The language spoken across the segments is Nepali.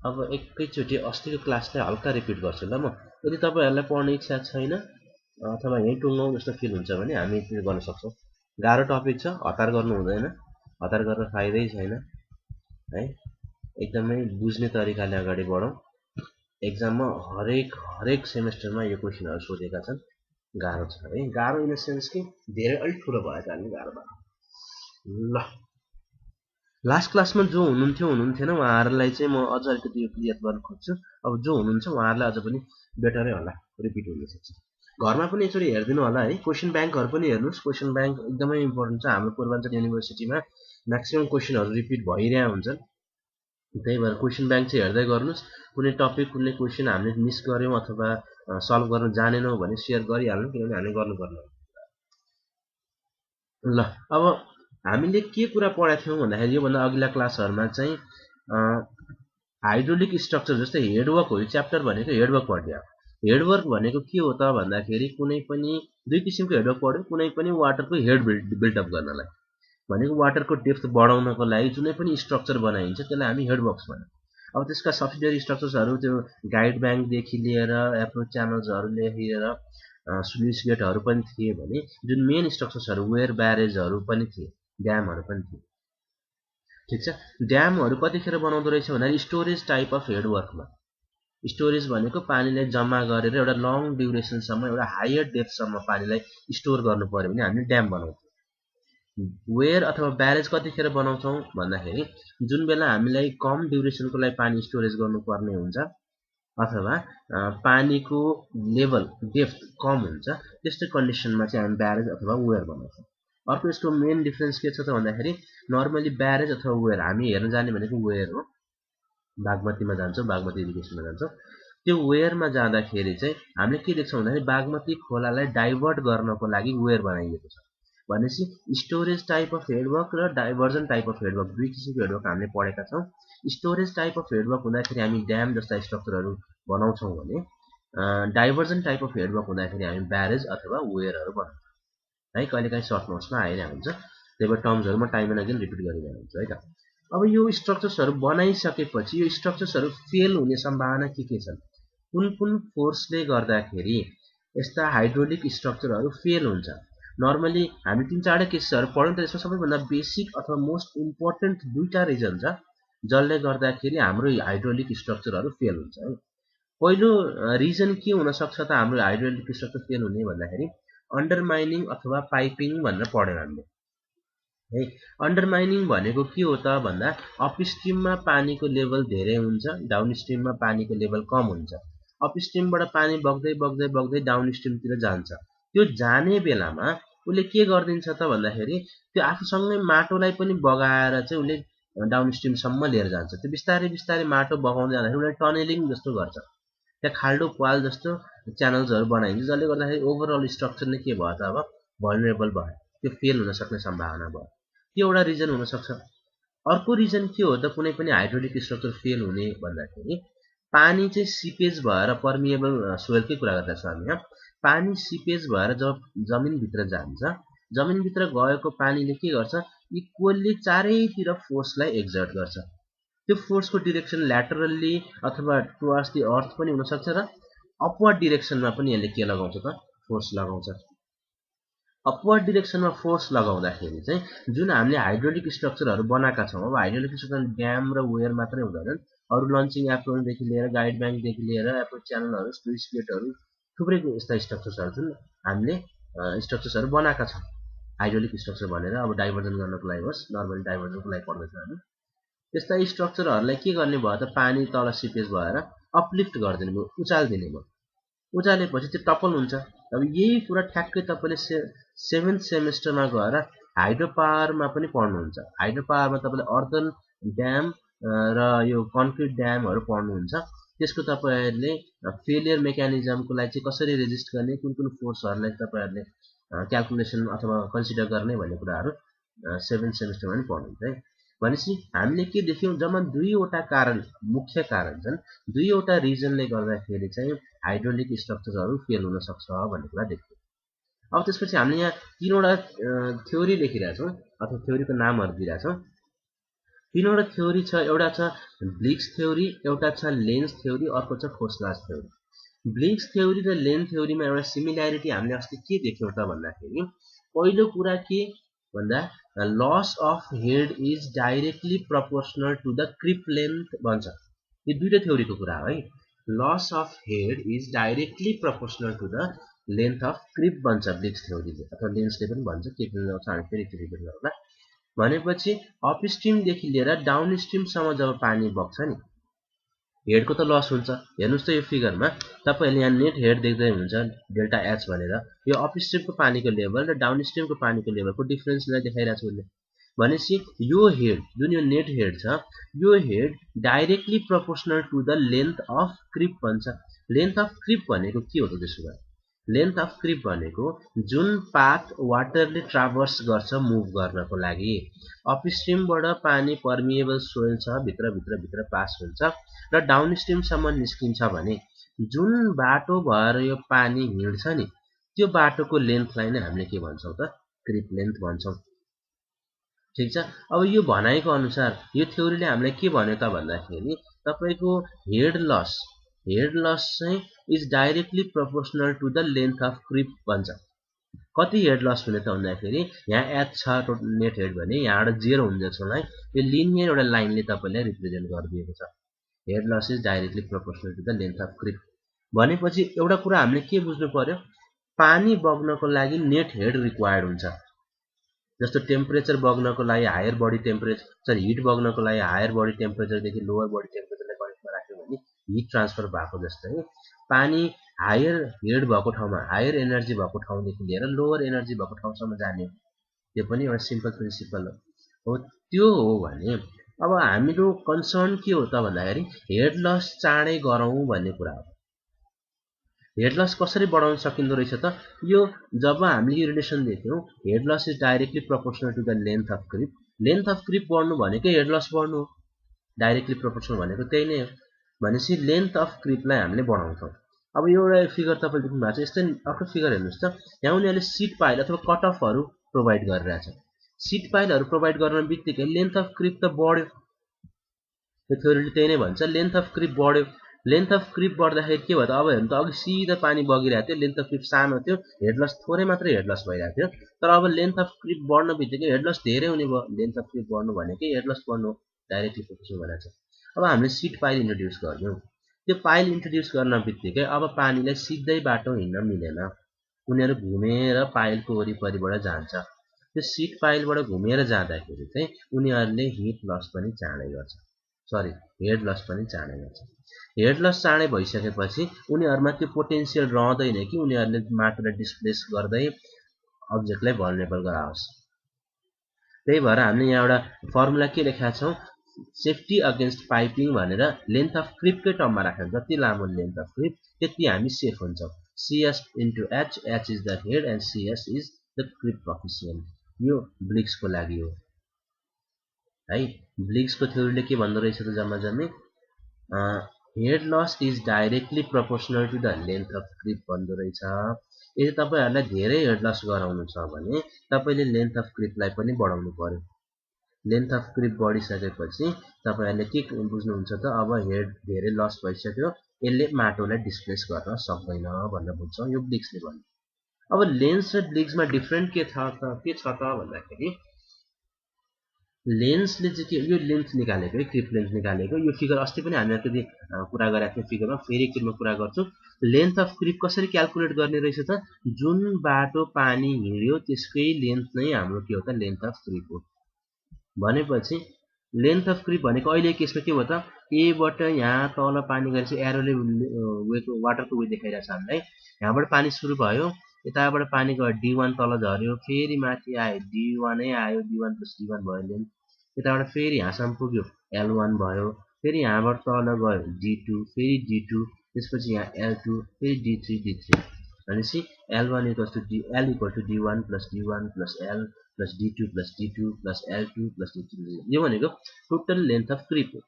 अब एकैचोटि अस्तिको क्लासलाई हल्का रिपिट गर्छु ल म। यदि तपाईँहरूलाई पढ्ने इच्छा छैन अथवा यहीँ टुङ्गौँ जस्तो फिल हुन्छ भने हामी त्यो गर्न सक्छौँ। गाह्रो टपिक छ, हतार गर्नु हुँदैन, हतार गरेर फाइदै छैन है। एकदमै बुझ्ने तरिकाले अगाडि बढौँ। एक्जाममा हरेक सेमेस्टरमा यो क्वेसनहरू सोधेका छन्। गाह्रो छ है, गाह्रो इन द सेन्स कि धेरै अलिक ठुलो भए तापनि गाह्रो भयो। ल लास्ट क्लासमा जो हुनुहुन्थेन उहाँहरूलाई चाहिँ म अझ अलिकति क्लियर गर्न खोज्छु। अब जो हुनुहुन्छ उहाँहरूलाई अझ पनि बेटरै होला, रिपिट हुन सक्छ। घरमा पनि यसरी हेरिदिनु होला है। क्वेसन ब्याङ्कहरू पनि हेर्नुहोस्। क्वेसन ब्याङ्क एकदमै इम्पोर्टेन्ट छ। हाम्रो पूर्वाञ्चल युनिभर्सिटीमा म्याक्सिमम क्वेसनहरू रिपिट भइरहेको हुन्छन्। त्यही भएर क्वेसन ब्याङ्क चाहिँ हेर्दै गर्नुहोस्। कुनै टपिक कुनै क्वेसन हामीले मिस गऱ्यौँ अथवा सल्भ गर्न जानेनौँ भने सेयर गरिहाल्नु, किनभने हामीले गर्नुपर्ने हो। ल अब हामीले के कुरा पढाएको थियौँ भन्दाखेरि योभन्दा अघिल्ला क्लासहरूमा चाहिँ हाइड्रोलिक स्ट्रक्चर जस्तै हेडवर्क हो। यो च्याप्टर भनेको हेडवर्क पढ्ने हो। हेडवर्क भनेको के हो त भन्दाखेरि कुनै पनि दुई किसिमको हेडवर्क पढ्यो। कुनै पनि वाटरको हेड बिल्डअप गर्नलाई भनेको वाटरको डेप्थ बढाउनको लागि जुनै पनि स्ट्रक्चर बनाइन्छ त्यसलाई हामी हेडवर्क्स भन्छौँ। अब त्यसका सब्सिडियरी स्ट्रक्चर्सहरू त्यो गाइड ब्याङ्कदेखि लिएर एप्रोच च्यानल्सहरू लिएर स्लुइस गेटहरू पनि थिए भने जुन मेन स्ट्रक्चर्सहरू वेयर ब्यारेजहरू पनि थिए, ड्यामहरू पनि थिए। ठिक छ। ड्यामहरू कतिखेर बनाउँदो रहेछ भन्दाखेरि स्टोरेज टाइप अफ हेडवर्कमा। स्टोरेज भनेको पानीलाई जम्मा गरेर एउटा लङ ड्युरेसनसम्म एउटा हायर डेप्थसम्म पानीलाई स्टोर गर्नु पर्यो भने हामीले ड्याम बनाउँछौँ। वेयर अथवा ब्यारेज कतिखेर बनाउँछौँ भन्दाखेरि जुन बेला हामीलाई कम ड्युरेसनको लागि पानी स्टोरेज गर्नुपर्ने हुन्छ अथवा पानीको लेभल डेप्थ कम हुन्छ, त्यस्तै कन्डिसनमा चाहिँ हामी ब्यारेज अथवा वेयर बनाउँछौँ। अर्को यसको मेन डिफरेन्स के छ त भन्दाखेरि नर्मली ब्यारेज अथवा वेयर हामी हेर्न जाने भनेको वेयर हो। बागमतीमा जान्छौँ, बागमती इरिगेसनमा जान्छौँ। त्यो वेयरमा जाँदाखेरि चाहिँ हामीले के देख्छौँ भन्दाखेरि बागमती खोलालाई डाइभर्ट गर्नको लागि वेयर बनाइएको छ। भनेपछि स्टोरेज टाइप अफ हेडवर्क र डाइभर्जन टाइप अफ हेडवर्क दुई किसिमको हेडवर्क हामीले पढेका छौँ। स्टोरेज टाइप अफ हेडवर्क हुँदाखेरि हामी ड्याम जस्ता स्ट्रक्चरहरू बनाउँछौँ भने डाइभर्जन टाइप अफ हेडवर्क हुँदाखेरि हामी ब्यारेज अथवा वेयरहरू बनाउँछौँ है। कहिलेकाहीँ सर्ट नोट्समा आइरहेको हुन्छ, त्यही भएर टर्म्सहरू म टाइम एन्ड अगेन रिपिट गरिरहेको हुन्छ है त। अब यो स्ट्रक्चर्सहरू बनाइसकेपछि यो स्ट्रक्चर्सहरू फेल हुने सम्भावना के छन्, कुन कुन फोर्सले गर्दाखेरि यस्ता हाइड्रोलिक स्ट्रक्चरहरू फेल हुन्छ। नर्मली हामी तीन चारवटा केसहरू पढ्यौँ, त्यसमा सबैभन्दा बेसिक अथवा मोस्ट इम्पोर्टेन्ट दुईटा रिजन छ जसले गर्दाखेरि हाम्रो हाइड्रोलिक स्ट्रक्चरहरू फेल हुन्छ है। पहिलो रिजन के हुनसक्छ त हाम्रो हाइड्रोलिक स्ट्रक्चर फेल हुने भन्दाखेरि अन्डरमाइनिङ अथवा पाइपिङ भनेर पढ्यौँ हामीले है। अन्डरमाइनिङ भनेको के हो त भन्दा अपस्ट्रिममा पानीको लेभल धेरै हुन्छ, डाउनस्ट्रिममा पानीको लेभल कम हुन्छ। अपस्ट्रिमबाट पानी बग्दै बग्दै बग्दै डाउनस्ट्रिमतिर जान्छ। त्यो जाने बेलामा उसले के गरिदिन्छ त भन्दाखेरि त्यो आफूसँगै माटोलाई पनि बगाएर चाहिँ उसले डाउनस्ट्रिमसम्म लिएर जान्छ। त्यो बिस्तारै बिस्तारै माटो बगाउँदै जाँदाखेरि उसले टनेलिङ जस्तो गर्छ। त्यहाँ खाल्डो पाल जस्तो च्यानल्सहरू बनाइन्छ जसले गर्दाखेरि ओभरअल स्ट्रक्चर नै के भयो त अब भल्नरेबल भयो, त्यो फेल हुन सक्ने सम्भावना भयो। त्यो एउटा रिजन हुनसक्छ। अर्को रिजन के हो त कुनै पनि हाइड्रोलिक स्ट्रक्चर फेल हुने भन्दाखेरि पानी चाहिँ सिपेज भएर पर्मिएबल सोइलकै कुरा गर्दैछौँ हामी यहाँ। पानी सिपेज भएर जब जमिनभित्र जान्छ, जमिनभित्र गएको पानीले के गर्छ इक्वल्ली चारैतिर फोर्सलाई एक्जर्ट गर्छ। त्यो फोर्सको डिरेक्सन ल्याटरल्ली अथवा टुवर्ड्स दि अर्थ पनि हुनसक्छ र अपवर्ड डिरेक्सनमा पनि यसले के लगाउँछ त फोर्स लगाउँछ। अपवर्ड डिरेक्सनमा फोर्स लगाउँदाखेरि चाहिँ जुन हामीले हाइड्रोलिक स्ट्रक्चरहरू बनाएका छौँ, अब हाइड्रोलिक स्ट्रक्चर ड्याम र वेयर मात्रै हुँदैनन्, अरू लन्चिङ एप्रोचदेखि लिएर गाइड ब्याङ्कदेखि लिएर एप्रोच च्यानलहरू स्लुइस गेटहरू थुप्रै यस्ता स्ट्रक्चर्सहरू जुन हामीले स्ट्रक्चर्सहरू बनाएका छौँ हाइड्रोलिक स्ट्रक्चर भनेर। अब डाइभर्जन गर्नको लागि होस्, नर्मली डाइभर्जनको लागि पढ्दैछौँ हामी। त्यस्ता स्ट्रक्चरहरूलाई के गर्ने भयो त पानी तल सिपेज भएर अपलिफ्ट गरिदिने भयो, उचालिदिने भयो। उचालेपछि त्यो टपल हुन्छ। अब यही कुरा ठ्याक्कै तपाईँले 7th सेमेस्टरमा गएर हाइड्रो पावरमा पनि पढ्नुहुन्छ। हाइड्रो पावरमा तपाईँले अर्थन ड्याम र यो कन्क्रिट ड्यामहरू पढ्नुहुन्छ। त्यसको तपाईँहरूले फेलियर मेकानिजमको लागि चाहिँ कसरी रेजिस्ट गर्ने, कुन कुन फोर्सहरूलाई तपाईँहरूले क्यालकुलेसन अथवा कन्सिडर गर्ने भन्ने कुराहरू 7th सेमेस्टरमा पनि पढ्नुहुन्छ है। भनेपछि हामीले के देख्यौँ, जम्मा दुईवटा कारण, मुख्य कारण छन्। दुईवटा रिजनले गर्दाखेरि चाहिँ हाइड्रोलिक स्ट्रक्चरहरू फेल हुन सक्छ भन्ने कुरा देख्यौँ। अब त्यसपछि हामीले यहाँ तीनवटा थ्योरी लेखिरहेछौँ अथवा थ्योरीको नामहरू दिइरहेछौँ। तीनवटा थ्योरी छ। एउटा छ ब्लिक्स थ्योरी, एउटा छ लेन्स थ्योरी, अर्को छ फोस्लाज थ्योरी। ब्लिक्स थ्योरी र लेन्स थ्योरीमा एउटा सिमिल्यारिटी हामीले अस्ति के देख्यौँ त भन्दाखेरि पहिलो कुरा के भन्दा loss of head is directly proportional to the creep length भन्छ। यो दुईटा थ्योरीको कुरा हो है। Loss of head is directly proportional to the length of creep भन्छ ब्लिक्स थ्योरीले, अथवा लेन्सले पनि भन्छ, के पनि लगाउँछ हामी फेरि एकचोटि रिपिट गरौँला। भनेपछि अपस्ट्रिमदेखि लिएर डाउनस्ट्रिमसम्म जब पानी बग्छ नि हेडको त लस हुन्छ। हेर्नुहोस् त यो फिगरमा तपाईँहरूले यहाँ नेट हेड देख्दै हुन्छ डेल्टा एच भनेर। यो अपस्ट्रिमको पानीको लेभल र डाउनस्ट्रिमको पानीको लेभलको डिफरेन्सलाई देखाइरहेको छु उसले। भनेपछि यो हेड जुन यो नेट हेड छ यो head directly proportional to the length of creep भन्छ। लेन्थ अफ क्रिप भनेको के हो त त्यसो भए? लेन्थ अफ क्रिप भनेको जुन पाथ वाटरले ट्राभर्स गर्छ मुभ गर्नको लागि। अपस्ट्रिमबाट पानी पर्मिएबल सोइल छ, भित्र पास हुन्छ र डाउनस्ट्रिमसम्म निस्किन्छ भने जुन बाटो भएर यो पानी हिँड्छ नि त्यो बाटोको लेन्थलाई नै हामीले के भन्छौँ त? क्रिप लेन्थ भन्छौँ। ठिक छ। अब यो भनाइको अनुसार यो थ्योरीले हामीलाई के भन्यो त भन्दाखेरि तपाईको हेड लस चाहिँ is directly proportional to the length of creep भन्छ। कति हेड लस हुने त भन्दाखेरि यहाँ एच छ नेट हेड भने यहाँबाट 0 हुन्छ जसलाई यो लिनियर एउटा लाइनले तपाईलाई रिप्रेजेन्ट गरिदिएको छ। Head loss is directly proportional to the length of creep भनेपछि एउटा कुरा हामीले के बुझ्नु पर्यो? पानी बग्नको लागि नेट हेड रिक्वायर्ड हुन्छ। जस्तो टेम्परेचर बग्नको लागि हायर बडी टेम्परेचर, हिट बग्नको लागि हायर बडी टेम्परेचरदेखि लोअर बडी टेम्परेचरलाई कनेक्टमा राख्यो भने हिट ट्रान्सफर भएको जस्तै पानी हायर हेड भएको ठाउँमा हायर एनर्जी भएको ठाउँदेखि लिएर लोअर एनर्जी भएको ठाउँसम्म जाने, त्यो पनि एउटा सिम्पल प्रिन्सिपल हो। त्यो हो भने अब हाम्रो कन्सर्न के हो त भन्दाखेरि हेड लस चाँडै गरौँ भन्ने कुरा हो। हेड लस कसरी बढाउन सकिँदो रहेछ त? यो जब हामीले यो रिलेसन देख्यौँ head loss is directly proportional to the length of creep. Length of creep बढ्नु भनेकै हेड लस बढ्नु हो। डाइरेक्टली प्रोपोर्सनल भनेको त्यही नै हो। भनेपछि लेन्थ अफ क्रिपलाई हामीले बढाउँछौँ। अब एउटा फिगर तपाईँले देख्नु भएको छ, यस्तै अर्को फिगर हेर्नुहोस् त। यहाँ उनीहरूले सिट पाइल अथवा कट अफहरू प्रोभाइड गरिरहेछ। सिट पाइलहरू प्रोभाइड गर्न बित्तिकै लेन्थ अफ क्रिप त बढ्यो। यो थ्योरीले त्यही नै भन्छ, लेन्थ अफ क्रिप बढ्यो। लेन्थ अफ क्रिप बढ्दाखेरि के भयो त? अब हेर्नु त अघि सिधा पानी बगिरहेको थियो, लेन्थ अफ क्रिप सानो थियो, हेड लस थोरै मात्रै हेड लस भइरहेको थियो। तर अब लेन्थ अफ क्रिप बढ्न बित्तिकै हेड लस धेरै हुने भयो। लेन्थ अफ क्रिप बढ्नु भनेकै हेड लस बढ्नु हो, डाइरेक्टली प्रोपोर्सनल भनेको छ। अब हामीले सिट पाइल इन्ट्रोड्युस गर्यौँ। त्यो पाइल इन्ट्रोड्युस गर्न बित्तिकै अब पानीलाई सिधै बाटो हिँड्न मिलेन, उनीहरू घुमेर पाइलको वरिपरिबाट जान्छ। त्यो सिट पाइलबाट घुमेर जाँदाखेरि चाहिँ उनीहरूले हिट लस पनि चाँडै गर्छ, हेड लस पनि चाँडै गर्छ। हेड लस चाँडै भइसकेपछि उनीहरूमा त्यो पोटेन्सियल रहँदैन कि उनीहरूले माटोलाई डिस्प्लेस गर्दै अब्जेक्टलाई भल्नेबल गराओस्। त्यही भएर हामीले यहाँ एउटा फर्मुला के लेखेका छौँ? सेफ्टी अगेन्स्ट पाइपिङ भनेर लेन्थ अफ क्रिपकै टर्ममा राखेर जति लामो लेन्थ अफ क्रिप त्यति हामी सेफ हुन्छौँ। CS into H, H is the head and CS is the creep coefficient. यो ब्लिक्सको लागि हो है। ब्लिक्सको थ्योरीले के भन्दो रहेछ त जम्मै head loss is directly proportional to the length of creep भन्दो रहेछ। यदि तपाईँहरूलाई धेरै हेड लस गराउनु छ भने तपाईँले लेन्थ अफ क्रिपलाई पनि बढाउनु पर्यो। लेन्थ अफ क्रिप बढिसकेपछि तपाईँहरूले के बुझ्नुहुन्छ त? अब हेड धेरै लस भइसक्यो, यसले माटोलाई डिस्प्लेस गर्न सक्दैन भनेर बुझ्छौँ। यो ब्लिक्सले भन्यो। अब लेन्स र ब्लिक्समा डिफ्रेन्ट के छ त भन्दाखेरि लेन्सले चाहिँ के यो लेन्थ निकालेको है, क्रिप लेन्थ निकालेको। यो फिगर अस्ति पनि हामीले त्यति कुरा गरेका थियौँ फिगरमा, फेरि एकचोटि म कुरा गर्छु। लेन्थ अफ क्रिप कसरी क्याल्कुलेट गर्ने रहेछ त? जुन बाटो पानी हिँड्यो त्यसकै लेन्थ नै हाम्रो के हो त? लेन्थ अफ क्रिप हो। भनेपछि लेन्थ अफ क्रिप भनेको अहिले केसमा के भयो त? एबाट यहाँ तल पानी गएपछि एरोले वाटरको वे देखाइरहेछ हामीलाई। यहाँबाट पानी सुरु भयो, यताबाट पानी गयो D1 तल झऱ्यो, फेरि माथि आयो D1 नै आयो, D1 प्लस D1 भयो लेन्थ। यताबाट फेरि यहाँसम्म पुग्यो L1 भयो, फेरि यहाँबाट तल गयो D2, फेरि D2, त्यसपछि यहाँ L2, फेरि D3 भनेपछि L1 equal to D1 plus D1 plus L plus D2 plus D2 plus L2 plus D3। यो भनेको टोटल लेन्थ अफ क्रिप हो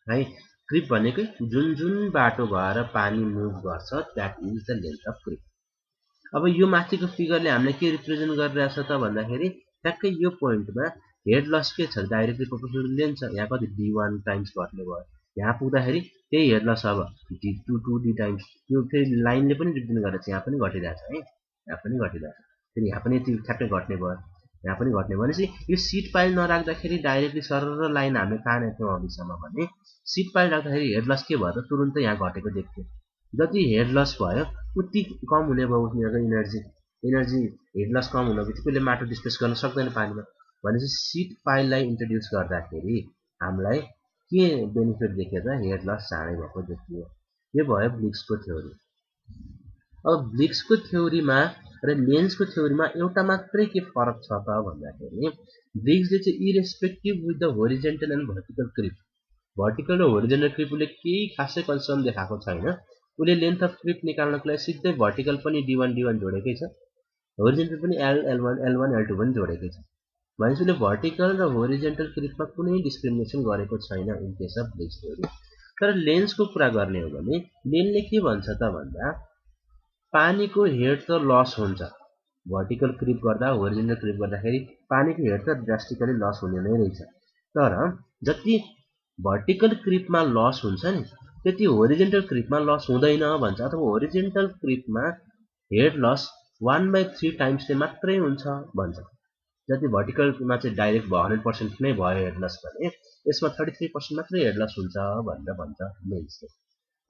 है। क्रिप भनेकै जुन बाटो भएर पानी मुभ गर्छ that is the length of creep. अब यो माथिको फिगरले हामीलाई के रिप्रेजेन्ट गरिरहेछ त भन्दाखेरि ट्याक्कै यो पोइन्टमा हेड लस के छ डाइरेक्टली प्रोपोर्सनल टु लेन्थ छ यहाँ कति d1 टाइम्स घट्ने भयो यहाँ पुग्दाखेरि त्यही हेड लस अब d2 2d टाइम्स त्यो फेरि लाइनले पनि रिप्रेजेन्ट गरेर यहाँ पनि घटिरहेछ है यहाँ पनि घटिरहेछ फेरि यहाँ पनि यति ठ्याक्कै घट्ने भयो यहाँ पनि घट्ने भनेपछि यो सिट पाइल नराख्दाखेरि डाइरेक्टली सरर लाइन हामीले ताने थियौँ अघिसम्म भने सिट पाइल राख्दाखेरि हेड लस के भयो त तुरुन्तै यहाँ घटेको देख्थ्यो जति हेड लस भयो उति कम हुने भयो उनीहरूको एनर्जी हेड लस कम हुन बित्तिकै माटो डिस्प्लेस गर्न सक्दैन पानीमा भनेपछि सिट पाइललाई इन्ट्रोड्युस गर्दाखेरि हामीलाई के बेनिफिट देख्यो त हेड लस चाँडै भएको देखियो यो भयो ब्लिक्सको थ्योरी अब ब्लिक्सको थ्योरीमा र लेन्सको थ्योरीमा एउटा मात्रै के फरक छ त भन्दाखेरि ब्लिक्सले चाहिँ irrespective with the horizontal and vertical creep vertical र होरिजेन्टल क्रिप उसले केही खासै कन्सर्न देखाएको छैन उसले लेन्थ अफ क्रिप निकाल्नको लागि सिधै भर्टिकल पनि d1 जोडेकै छ होरिजेन्टल पनि l1 l2 पनि जोडेकै छ भनेपछि उसले भर्टिकल र होरिजेन्टल क्रिपमा कुनै डिस्क्रिमिनेसन गरेको छैन इन केस अफ ब्लिक्स थ्योरी तर लेन्सको कुरा गर्ने हो भने लेन्सले के भन्छ त भन्दा पानीको हेड त लस हुन्छ भर्टिकल क्रिप गर्दा होरिजेन्टल क्रिप गर्दाखेरि पानीको हेड त ड्रास्टिकली लस हुने नै रहेछ तर जति भर्टिकल क्रिपमा लस हुन्छ नि त्यति होरिजेन्टल क्रिपमा लस हुँदैन भन्छ अथवा होरिजेन्टल क्रिपमा हेड लस 1/3 टाइम्सले मात्रै हुन्छ भन्छ जति भर्टिकलमा चाहिँ डाइरेक्ट भयो 100% नै भयो हेड लस भने यसमा 33% मात्रै हेड लस हुन्छ भनेर भन्छ लेन्सले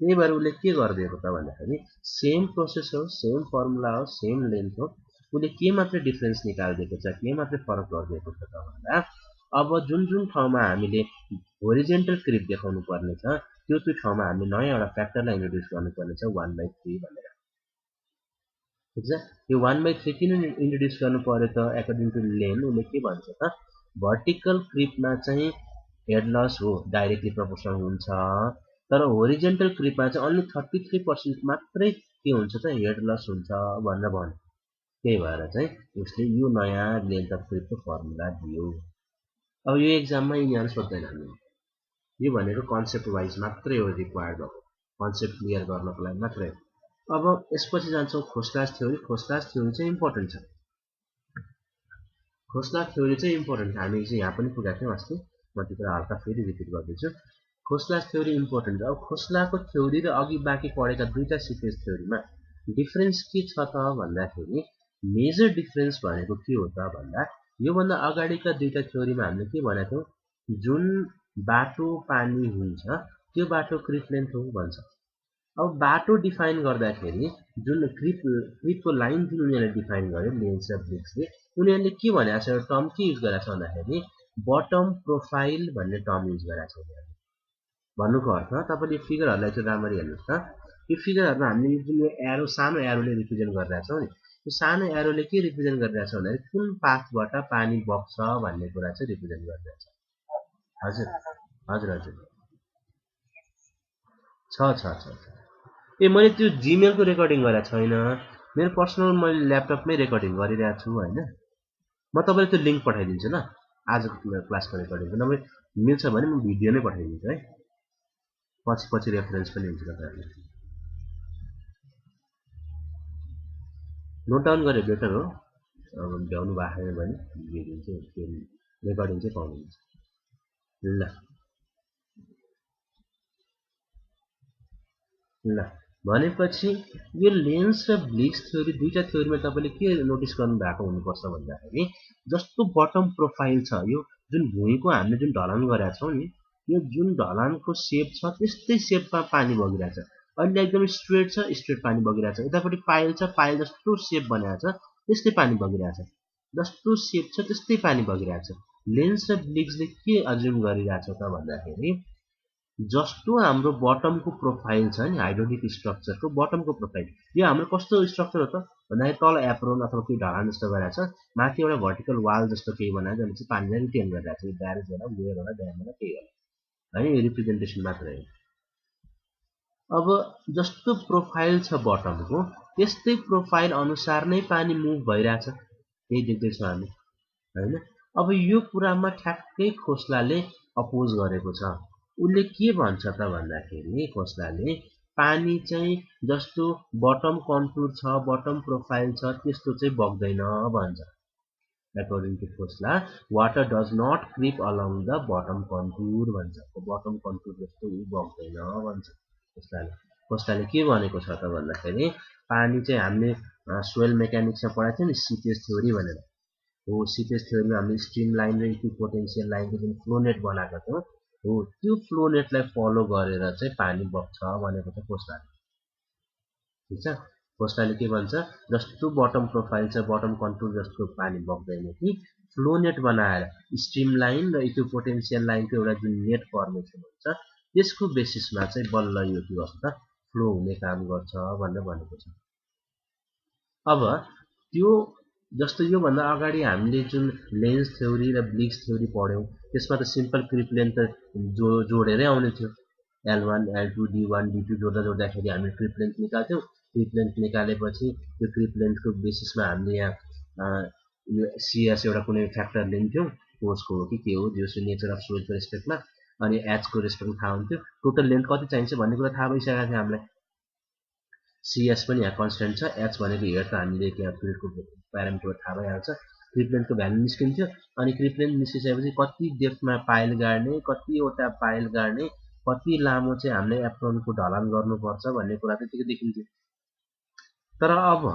त्यही भएर उसले के गरिदिएको त भन्दाखेरि सेम प्रोसेस हो सेम फर्मुला हो सेम लेन्थ हो उसले के मात्रै डिफरेन्स निकालिदिएको छ के मात्रै फरक गरिदिएको छ त भन्दा अब जुन ठाउँमा हामीले होरिजेन्टल क्रिप देखाउनु पर्ने छ त्यो ठाउँमा हामीले नयाँ एउटा फ्याक्टरलाई इन्ट्रोड्युस गर्नुपर्ने छ 1/3 भनेर ठिक छ यो 1/3 किन इन्ट्रोड्युस गर्नु पर्यो त अकर्डिङ टु लेन उसले के भन्छ त भर्टिकल क्रिपमा चाहिँ हेड लस हो डाइरेक्टली प्रोपोर्सनल हुन्छ तर होरिजेन्टल क्रिपमा चाहिँ अन्ली 33% मात्रै के हुन्छ त हेड लस हुन्छ भनेर भन्यो त्यही भएर चाहिँ उसले यो नयाँ लेन्थ अफ क्रिपको फर्मुला दियो अब यो एक्जाममा यिनीहरू सोध्दैन हामीले यो भनेको कन्सेप्ट वाइज मात्रै हो रिक्वायर्ड भएको कन्सेप्ट क्लियर गर्नको लागि मात्रै अब यसपछि जान्छौँ खोस्लास थ्योरी चाहिँ इम्पोर्टेन्ट छ खोस्ला थ्योरी चाहिँ इम्पोर्टेन्ट हामी चाहिँ यहाँ पनि पुगेको थियौँ अस्ति म त्यतिर हल्का फेरि रिपिट गर्दैछु खोस्लास थ्योरी इम्पोर्टेन्ट छ अब खोस्लाको थ्योरी र अघि बाँकी पढेका दुईटा सिक्वेन्स थ्योरीमा डिफरेन्स के छ त भन्दाखेरि मेजर डिफरेन्स भनेको के हो त भन्दा योभन्दा अगाडिका दुईटा थ्योरीमा हामीले के भनेको थियौँ जुन बाटो पानी हुन्छ त्यो बाटो क्रिप लेन्थ हो भन्छ अब बाटो डिफाइन गर्दाखेरि जुन क्रिपको लाइन जुन उनीहरूले डिफाइन गर्यो लेन्स र ब्लिक्सले उनीहरूले के भनेको छ एउटा टर्म के युज गरेको छ भन्दाखेरि बटम प्रोफाइल भन्ने टर्म युज गरेको छ उनीहरूले भन्नुको अर्थ तपाईँले फिगरहरूलाई चाहिँ राम्ररी हेर्नुहोस् त यो फिगरहरूमा हामीले जुन यो एरो सानो एरोले रिप्रेजेन्ट गरिरहेको छौँ नि यो सानो एरोले के रिप्रेजेन्ट गरिरहेको छ भन्दाखेरि कुन पाथबाट पानी बग्छ भन्ने कुरा चाहिँ रिप्रेजेन्ट गरिरहेको छ हजुर हजुर हजुर छ ए मैले त्यो जिमेलको रेकर्डिङ गरेको छैन मेरो पर्सनल मैले ल्यापटपमै रेकर्डिङ गरिरहेको छु होइन म तपाईँलाई त्यो लिङ्क पठाइदिन्छु ल आजको क्लासको रेकर्डिङको नभए मिल्छ भने म भिडियो नै पठाइदिन्छु है पछि रेफरेन्स पनि हुन्छ तपाईँहरूले नोट डाउन गरे बेटर हो भ्याउनु भएको छैन भने भिडियो चाहिँ रेकर्डिङ चाहिँ पाउनुहुन्छ ल भनेपछि यो लेन्स र ब्लिक्स थ्योरी दुईटा थ्योरीमा तपाईँले के नोटिस गर्नु भएको हुनुपर्छ भन्दाखेरि जस्तो बटम प्रोफाइल छ यो जुन भुइँको हामीले जुन ढलान गरेका छौँ नि यो जुन ढलानको सेप छ त्यस्तै सेपमा पानी बगिरहेछ अहिले एकदम स्ट्रेट छ स्ट्रेट पानी बगिरहेछ यतापट्टि पाइल छ पाइल जस्तो सेप बनाएको छ त्यस्तै पानी बगिरहेछ जस्तो सेप छ त्यस्तै पानी बगिरहेछ लेन्स र ब्लिक्सले के अज्युम गरिरहेछ त भन्दाखेरि जस्तो हाम्रो बटमको प्रोफाइल छ नि हाइड्रोलिक स्ट्रक्चरको बटमको प्रोफाइल यो हाम्रो कस्तो स्ट्रक्चर हो त भन्दाखेरि तल एप्रोन अथवा केही ढलान जस्तो गरेको छ माथि एउटा भर्टिकल वाल जस्तो केही बनाएको जसले चाहिँ पानीलाई रिटेन गरिरहेको छ यो ब्यारेज होला वेयर होला ड्याम होला केही होला है यो रिप्रेजेन्टेसन मात्रै हो अब जस्तो प्रोफाइल छ बटमको त्यस्तै प्रोफाइल अनुसार नै पानी मुभ भइरहेछ त्यही देख्दैछौँ हामी होइन अब यो कुरामा ठ्याक्कै खोस्लाले अपोज गरेको छ उसले के भन्छ त भन्दाखेरि खोस्लाले पानी चाहिँ जस्तो बटम कन्टुर छ बटम प्रोफाइल छ त्यस्तो चाहिँ बग्दैन भन्छ According to Khosla water does not creep along the bottom contour भन्छ bottom contour जस्तो उ बग्दैन भन्छ खोस्लाले के भनेको छ त भन्दाखेरि पानी चाहिँ हामीले सोइल मेकानिक्समा पढाएको थियो नि सीपेज थ्योरी भनेर हो सीपेज थ्योरीमा हामीले स्ट्रिम लाइन र इक्विपोटेन्शियल लाइनको जुन फ्लो नेट बनाएको थियौँ हो त्यो फ्लो नेटलाई फलो गरेर चाहिँ पानी बग्छ भनेको छ खोस्लाले ठीक छ खोस्लाले के भन्छ जस्तो बटम प्रोफाइल छ बटम कन्टुर जस्तो पानी बग्दैन कि फ्लो नेट बनाएर स्ट्रिम लाइन र इक्विपोटेन्शियल लाइनको एउटा जुन नेट फर्मेसन हुन्छ त्यसको बेसिसमा चाहिँ बल्ल यो के गर्छ त फ्लो हुने काम गर्छ भनेर भनेको छ अब त्यो जस्तो योभन्दा अगाडि हामीले जुन लेन्स थ्योरी र ब्लिक्स थ्योरी पढ्यौँ त्यसमा त सिम्पल क्रिप लेन्थ जोडेरै आउने थियो L1, L2, D1, D2 जोड्दाखेरि हामीले क्रिप लेन्थ निकाल्थ्यौँ क्रिप लेन्थ निकालेपछि त्यो क्रिप लेन्थको बेसिसमा हामीले यहाँ यो CS एउटा कुनै फ्याक्टर लिन्थ्यौँ फोर्सको हो कि के हो जो नेचर अफ सोइलको रेस्पेक्टमा अनि एचको रेस्पेक्टमा थाहा हुन्थ्यो टोटल लेन्थ कति चाहिन्छ भन्ने कुरा थाहा भइसकेको थियो हामीलाई CS पनि यहाँ कन्स्टेन्ट छ एच भनेको हेड त हामीले त्यहाँ फिल्डको प्यारामिटर थाहा भइहाल्छ क्रिप लेन्थको भ्यालु निस्किन्थ्यो अनि क्रिप लेन्थ निस्किसकेपछि कति डेप्थमा पाइल गाड्ने कतिवटा पाइल गाड्ने कति लामो चाहिँ हामीले एप्रोनको ढलान गर्नुपर्छ भन्ने कुरा त्यतिकै देखिन्थ्यो तर अब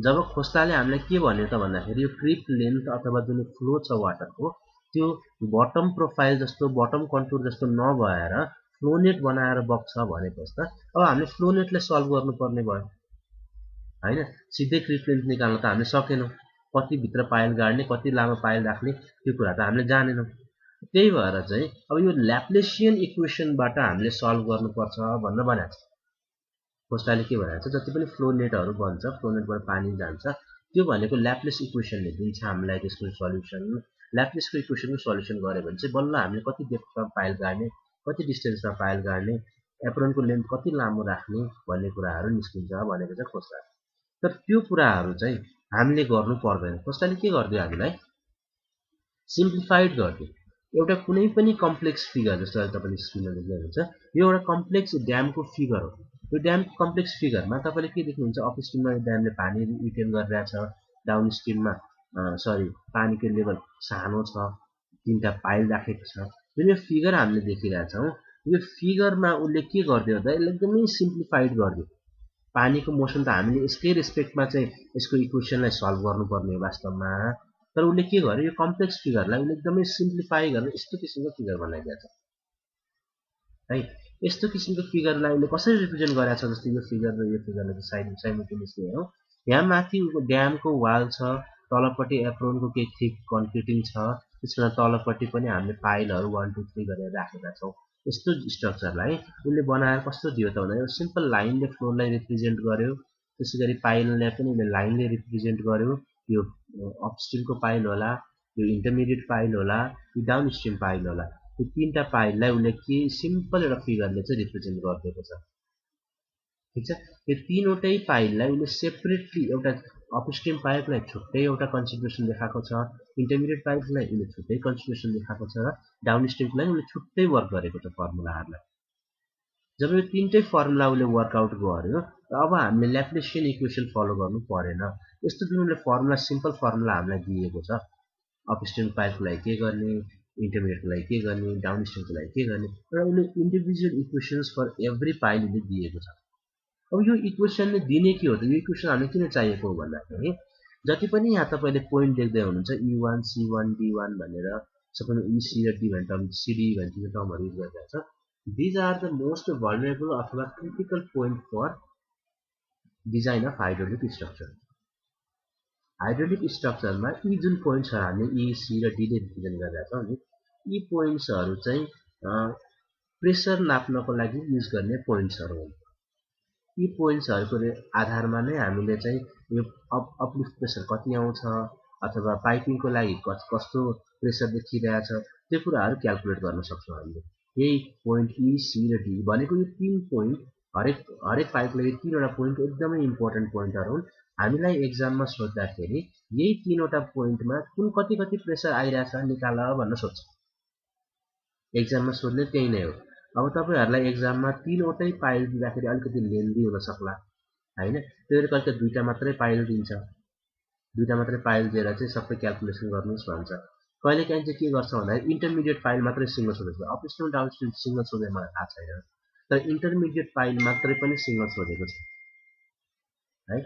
जब खोस्लाले हामीलाई के भन्यो त भन्दाखेरि यो क्रिप लेन्थ अथवा जुन फ्लो छ वाटरको त्यो बटम प्रोफाइल जस्तो बटम कन्टुर जस्तो नभएर फ्लो नेट बनाएर बग्छ भनेपछि त अब हामीले फ्लो नेटलाई सल्भ गर्नुपर्ने भयो हैन सिधै क्रिप लेन्थ निकाल्न त हामीले सकेनौँ कति भित्र पाइल गाड्ने कति लामो पाइल राख्ने त्यो कुरा त हामीले जानेनौँ त्यही भएर चाहिँ अब यो ल्याप्लेसियन इक्वेसनबाट हामीले सल्भ गर्नुपर्छ भनेर भनेको छ खोस्लाले के भनेको छ जति पनि फ्लो नेटहरू बन्छ फ्लो नेटबाट पानी जान्छ त्यो भनेको ल्याप्लेस इक्वेसनले दिन्छ हामीलाई त्यसको सल्युसन ल्याप्लेसको इक्वेसनको सल्युसन गऱ्यो भने चाहिँ बल्ल हामीले कति डेप्थमा पाइल गाड्ने कति डिस्टेन्समा पाइल गाड्ने एप्रोनको लेन्थ कति लामो राख्ने भन्ने कुराहरू निस्किन्छ भनेको छ खोस्ला तर त्यो कुराहरू चाहिँ हामीले गर्नु पर्दैन खोस्लाले के गरिदियो हामीलाई सिम्प्लिफाइड गरिदियो एउटा कुनै पनि कम्प्लेक्स फिगर जस्तो तपाईँले स्क्रिनमा देख्नुहुन्छ यो एउटा कम्प्लेक्स ड्यामको फिगर हो यो ड्याम कम्प्लेक्स फिगरमा तपाईँले के देख्नुहुन्छ अप स्ट्रिममा ड्यामले पानी रिटेन गरिरहेछ डाउन स्ट्रिममा पानीको लेभल सानो छ तीनटा पाइल राखेको छ जुन यो फिगर हामीले देखिरहेछौँ यो फिगरमा उसले के गरिदियो त यसले एकदमै सिम्प्लिफाइड गरिदियो पानीको मोसन त हामीले यसकै रेस्पेक्टमा चाहिँ यसको इक्वेसनलाई सल्भ गर्नुपर्ने हो वास्तवमा तर उसले के गर्यो यो कम्प्लेक्स फिगरलाई उसले एकदमै सिम्प्लिफाई गरेर यस्तो किसिमको फिगर बनाइदिएको छ है यस्तो किसिमको फिगरलाई उसले कसरी रिप्रेजेन्ट गरेको छ जस्तो यो फिगर र यो फिगरलाई चाहिँ साइमल्टेनियसली हेरौँ यहाँ माथि ड्यामको वाल छ तलपट्टि एप्रोनको केही थिक कन्क्रिटिङ छ त्यसमा तलपट्टि पनि हामीले पाइलहरू 1 2 3 गरेर राखेका छौँ यस्तो स्ट्रक्चरलाई उसले बनाएर कस्तो दियो त भन्दा सिम्पल लाइनले फ्लोरलाई रिप्रेजेन्ट गर्यो त्यसैगरी पाइललाई पनि उसले लाइनले रिप्रेजेन्ट गर्यो यो अपस्ट्रिमको पाइल होला यो इन्टरमिडिएट पाइल होला यो डाउनस्ट्रिम पाइल होला यो तीनटा पाइललाई उसले के सिम्पल एउटा फिगरले चाहिँ रिप्रेजेन्ट गरिदिएको छ ठीक छ यो तीनवटै पाइललाई उसले सेपरेटली एउटा अपस्ट्रिम पाइपलाई छुट्टै एउटा कन्सिडरेसन देखाएको छ इन्टरमिडिएट पाइपलाई उसले छुट्टै कन्सिडरेसन देखाएको छ र डाउनस्ट्रिमलाई उसले छुट्टै वर्क गरेको छ फर्मुलाहरूलाई जब यो तीनटै फर्मुला उसले वर्कआउट गर्यो अब हामीले ल्याप्लेसियन इक्वेसन फलो गर्नु परेन यस्तो जुन उसले फर्मुला सिम्पल फर्मुला हामीलाई दिएको छ अपस्ट्रिम पाइपको लागि के गर्ने इन्टरमिडिएटको लागि के गर्ने डाउनस्ट्रिमको लागि के गर्ने र उसले individual equations for every pile उसले दिएको छ अब यो इक्वेसनले दिने के हो त यो इक्वेसन हामीलाई किन चाहिएको हो भन्दाखेरि जति पनि यहाँ तपाईँले पोइन्ट देख्दै हुनुहुन्छ E1 C1 D1 भनेर सबैमा EC र D भन्ने टर्म CD भन्ने टर्महरू युज गरिरहेको छ These are the most vulnerable अथवा critical point for design of hydraulic structure. Hydraulic structure मा यी जुन पोइन्ट्सहरू हामीले E, C र D ले रिप्रेजेन्ट गरिरहेका छौँ नि यी पोइन्ट्सहरू चाहिँ प्रेसर नाप्नको लागि युज गर्ने पोइन्ट्सहरू हुन् यी पोइन्ट्सहरूको आधारमा नै हामीले चाहिँ यो अपलिफ्ट प्रेसर कति आउँछ अथवा पाइपिङको लागि कस्तो प्रेसर देखिरहेछ त्यो कुराहरू क्याल्कुलेट गर्न सक्छौँ हामीले यही पोइन्ट E, C र D भनेको यो तीन पोइन्ट हरेक पाइपको लागि तीनवटा पोइन्ट एकदमै इम्पोर्टेन्ट पोइन्टहरू हुन् हामीलाई एक्जाममा सोध्दाखेरि यही तीनवटा पोइन्टमा कुन कति प्रेसर आइरहेछ निकाल भन्न सोध्छ एक्जाममा सोध्ने त्यही नै हो अब तपाईहरुलाई एक्जाममा तीनवटै पाइल दिँदाखेरि अलिकति लेन्दी हुन सक्ला हैन त्यसैले कहिले दुईटा मात्रै पाइल दिन्छ दुईटा मात्रै पाइल दिएर चाहिँ सबै क्याल्कुलेसन गर्नुस् भन्छ। कहिलेकाहीँ चाहिँ के गर्छ भन्दाखेरि इन्टरमिडिएट पाइल मात्रै सिङ्गल सोधेको छ। अपस्ट्रिम डाउनस्ट्रिम सिङ्गल सोधे मलाई थाहा छैन, तर इन्टरमिडिएट पाइल मात्रै पनि सिङ्गल सोधेको छ है।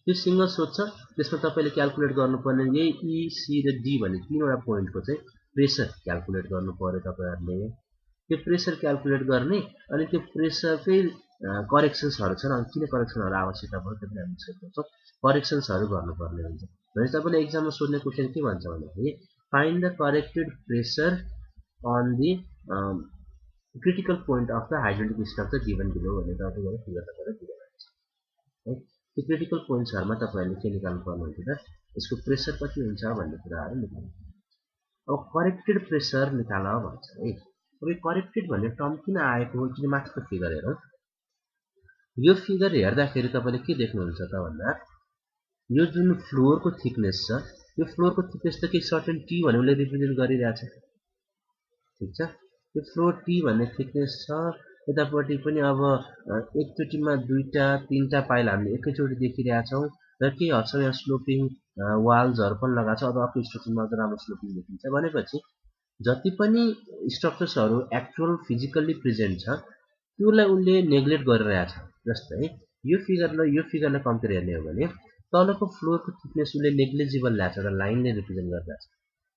त्यो सिङ्गल सोध्छ, त्यसमा तपाईँले क्याल्कुलेट गर्नुपर्ने यही ई, सी र डी भन्ने तीनवटा पोइन्टको चाहिँ प्रेसर क्याल्कुलेट गर्नु पर्यो तपाईँहरूले। त्यो प्रेसर क्याल्कुलेट गर्ने अनि त्यो प्रेसरकै करेक्सन्सहरू छन्। अनि किन करेक्सनहरू आवश्यकता भयो त्यो पनि हामी डिस्कस गर्छौँ। करेक्सन्सहरू गर्नुपर्ने हुन्छ। भने तपाईँले एक्जाममा सोध्ने क्वेसन के भन्छ भन्दाखेरि find the corrected pressure on the critical point of the hydraulic structure given below भनेर तपाईँले फिगर तपाईँलाई दिएको छ है। त्यो क्रिटिकल पोइन्ट्सहरूमा तपाईँहरूले के निकाल्नु पर्ने हुन्छ त, यसको प्रेसर कति हुन्छ भन्ने कुराहरू निकाल्नु। अब करेक्टेड प्रेसर निकाल भन्छ है। अब यो करेक्टेड भन्ने टर्म किन आएको हो, किन माथिको फिगर हेरौँ। यो फिगर हेर्दाखेरि तपाईँले के देख्नुहुन्छ त भन्दा यो जुन फ्लोरको थिकनेस छ, यो फ्लोरको थिकनेस त के सर्टेन टी भन्ने उसले रिप्रेजेन्ट गरिरहेछ, ठिक छ। यो फ्लोर टी भन्ने थिकनेस छ। यतापट्टि पनि अब एकचोटिमा दुईटा तीनटा पाइल हामीले एकैचोटि देखिरहेछौँ र केही हदसम्म यहाँ स्लोपिङ वाल्सहरू पनि लगाएको छ। अब अर्को स्ट्रक्चरमा अझ राम्रो स्लोपिङ देखिन्छ भनेपछि जति पनि स्ट्रक्चर्सहरू एक्चुअल फिजिकल्ली प्रेजेन्ट छ त्यसलाई उसले नेग्लेक्ट गरिरहेछ। जस्तै यो फिगरलाई कम्पेयर हेर्ने हो भने तलको फ्लोरको थिकनेस उसले नेग्लिजिबल ल्याएको छ, एउटा लाइनले रिप्रेजेन्ट गरिरहेछ।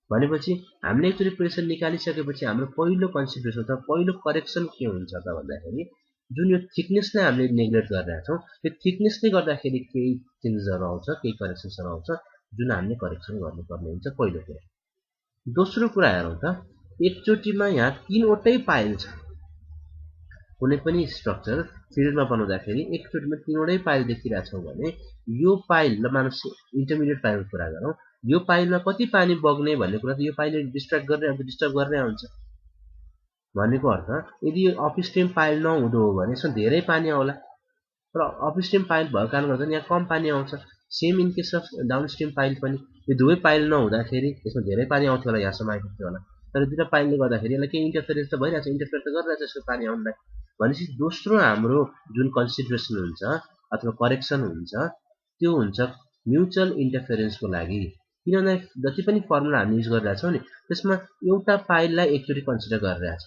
भनेपछि हामीले एकचोटि प्रेसर निकालिसकेपछि हाम्रो पहिलो कन्सिडरेसन त पहिलो करेक्सन के हुन्छ त भन्दाखेरि जुन यो थिकनेसलाई हामीले नेग्लेक्ट गरिरहेछौँ त्यो थिकनेसले गर्दाखेरि केही चेन्जेसहरू आउँछ, केही करेक्सन्सहरू आउँछ जुन हामीले करेक्सन गर्नुपर्ने हुन्छ पहिलो कुरा। दोस्रो कुरा हेरौँ त, एकचोटिमा यहाँ तीनवटै पाइल छ। कुनै पनि स्ट्रक्चर फिल्डमा बनाउँदाखेरि एकचोटिमा तीनवटै पाइल देखिरहेछौँ भने यो पाइल ल मानुस इन्टरमिडिएट पाइलको कुरा गरौँ, यो पाइलमा कति पानी बग्ने भन्ने कुरा त यो पाइलले डिस्टर्ब गर्ने हुन्छ। भनेको अर्थ यदि यो अपस्ट्रिम पाइल नहुँदो हो भने यसमा धेरै पानी आउला, र अपस्ट्रिम पाइल भएको कारणले गर्दा यहाँ कम पानी आउँछ। Same in case of downstream pile पनि यो दुवै पाइल नहुँदाखेरि यसमा धेरै पानी आउँथ्यो होला, यहाँसम्म आइपुग्थ्यो होला। तर दुईटा पाइलले गर्दाखेरि यसलाई केही इन्टरफेरेन्स त भइरहेछ, इन्टरफेयर त गरिरहेछ यसको पानी आउनलाई। भनेपछि दोस्रो हाम्रो जुन कन्सिडरेसन हुन्छ अथवा करेक्सन हुन्छ त्यो हुन्छ म्युचुअल इन्टरफेरेन्सको लागि। किनभने जति पनि फर्मुला हामी युज गरिरहेछौँ नि त्यसमा एउटा पाइललाई एकचोटि कन्सिडर गरिरहेछ।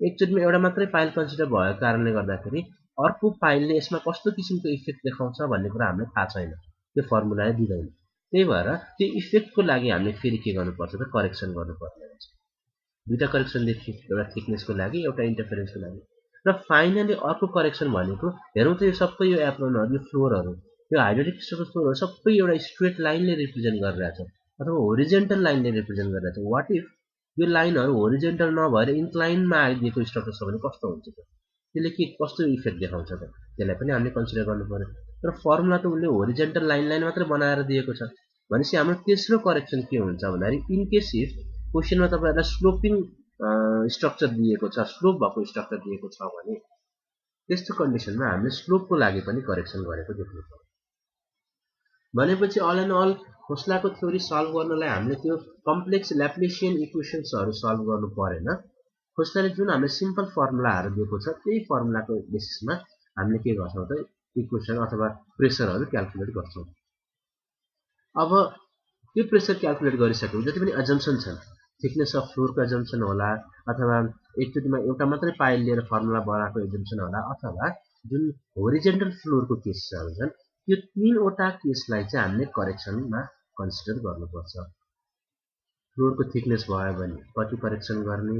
एकचोटिमा एउटा मात्रै पाइल कन्सिडर भएको कारणले गर्दाखेरि अर्को पाइलले यसमा कस्तो किसिमको इफेक्ट देखाउँछ भन्ने कुरा हामीलाई थाहा छैन, त्यो फर्मुलाले दिँदैन। त्यही भएर त्यो इफेक्टको लागि हामीले फेरि के गर्नुपर्छ त करेक्सन गर्नुपर्ने हुन्छ। दुईटा करेक्सन देखियो, एउटा थिकनेसको लागि एउटा इन्टरफेरेन्सको लागि। र फाइनली अर्को करेक्सन भनेको हेरौँ त यो सबै यो एप्रोनहरू यो फ्लोरहरू यो हाइड्रोलिक स्ट्रक्चर फ्लोरहरू सबै एउटा स्ट्रेट लाइनले रिप्रेजेन्ट गरिरहेछ अथवा होरिजेन्टल लाइनले रिप्रेजेन्ट गरिरहेछ। वाट इफ यो लाइनहरू होरिजेन्टल नभएर इन्क्लाइनमा आइदिएको स्ट्रक्चर छ भने कस्तो हुन्छ त, त्यसले के कस्तो इफेक्ट देखाउँछ त, त्यसलाई पनि हामीले कन्सिडर गर्नु पर्यो। तर फर्मुला त उसले होरिजेन्टल लाइन मात्रै बनाएर दिएको छ। भनेपछि हाम्रो तेस्रो करेक्सन के हुन्छ भन्दाखेरि इन केस इफ क्वेसनमा तपाईँहरूलाई स्लोपिङ स्ट्रक्चर दिएको छ, स्लोप भएको स्ट्रक्चर दिएको छ भने त्यस्तो कन्डिसनमा हामीले स्लोपको लागि पनि करेक्सन गरेको देख्नु पर्यो। भनेपछि अल एन्ड अल खोस्लाको थ्योरी सल्भ गर्नलाई हामीले त्यो कम्प्लेक्स ल्याप्लेसियन इक्वेसन्सहरू सल्भ गर्नु परेन। खोस्लाले जुन हामीले सिम्पल फर्मुलाहरू दिएको छ त्यही फर्मुलाको बेसिसमा हामीले के गर्छौँ त इक्वेसन अथवा प्रेसरहरू क्याल्कुलेट गर्छौँ। अब त्यो प्रेसर क्याल्कुलेट गरिसकेपछि जति पनि एजम्पसन छन्, थिकनेस अफ फ्लोरको एजम्पसन होला अथवा एकचोटिमा एउटा मात्रै पाइल लिएर फर्मुला बनाएको एजम्पसन होला अथवा जुन होरिजेन्टल फ्लोरको केसहरू छन् यो तीनवटा केसलाई चाहिँ हामीले करेक्सनमा कन्सिडर गर्नुपर्छ। फ्लोरको थिकनेस भयो भने कति करेक्सन गर्ने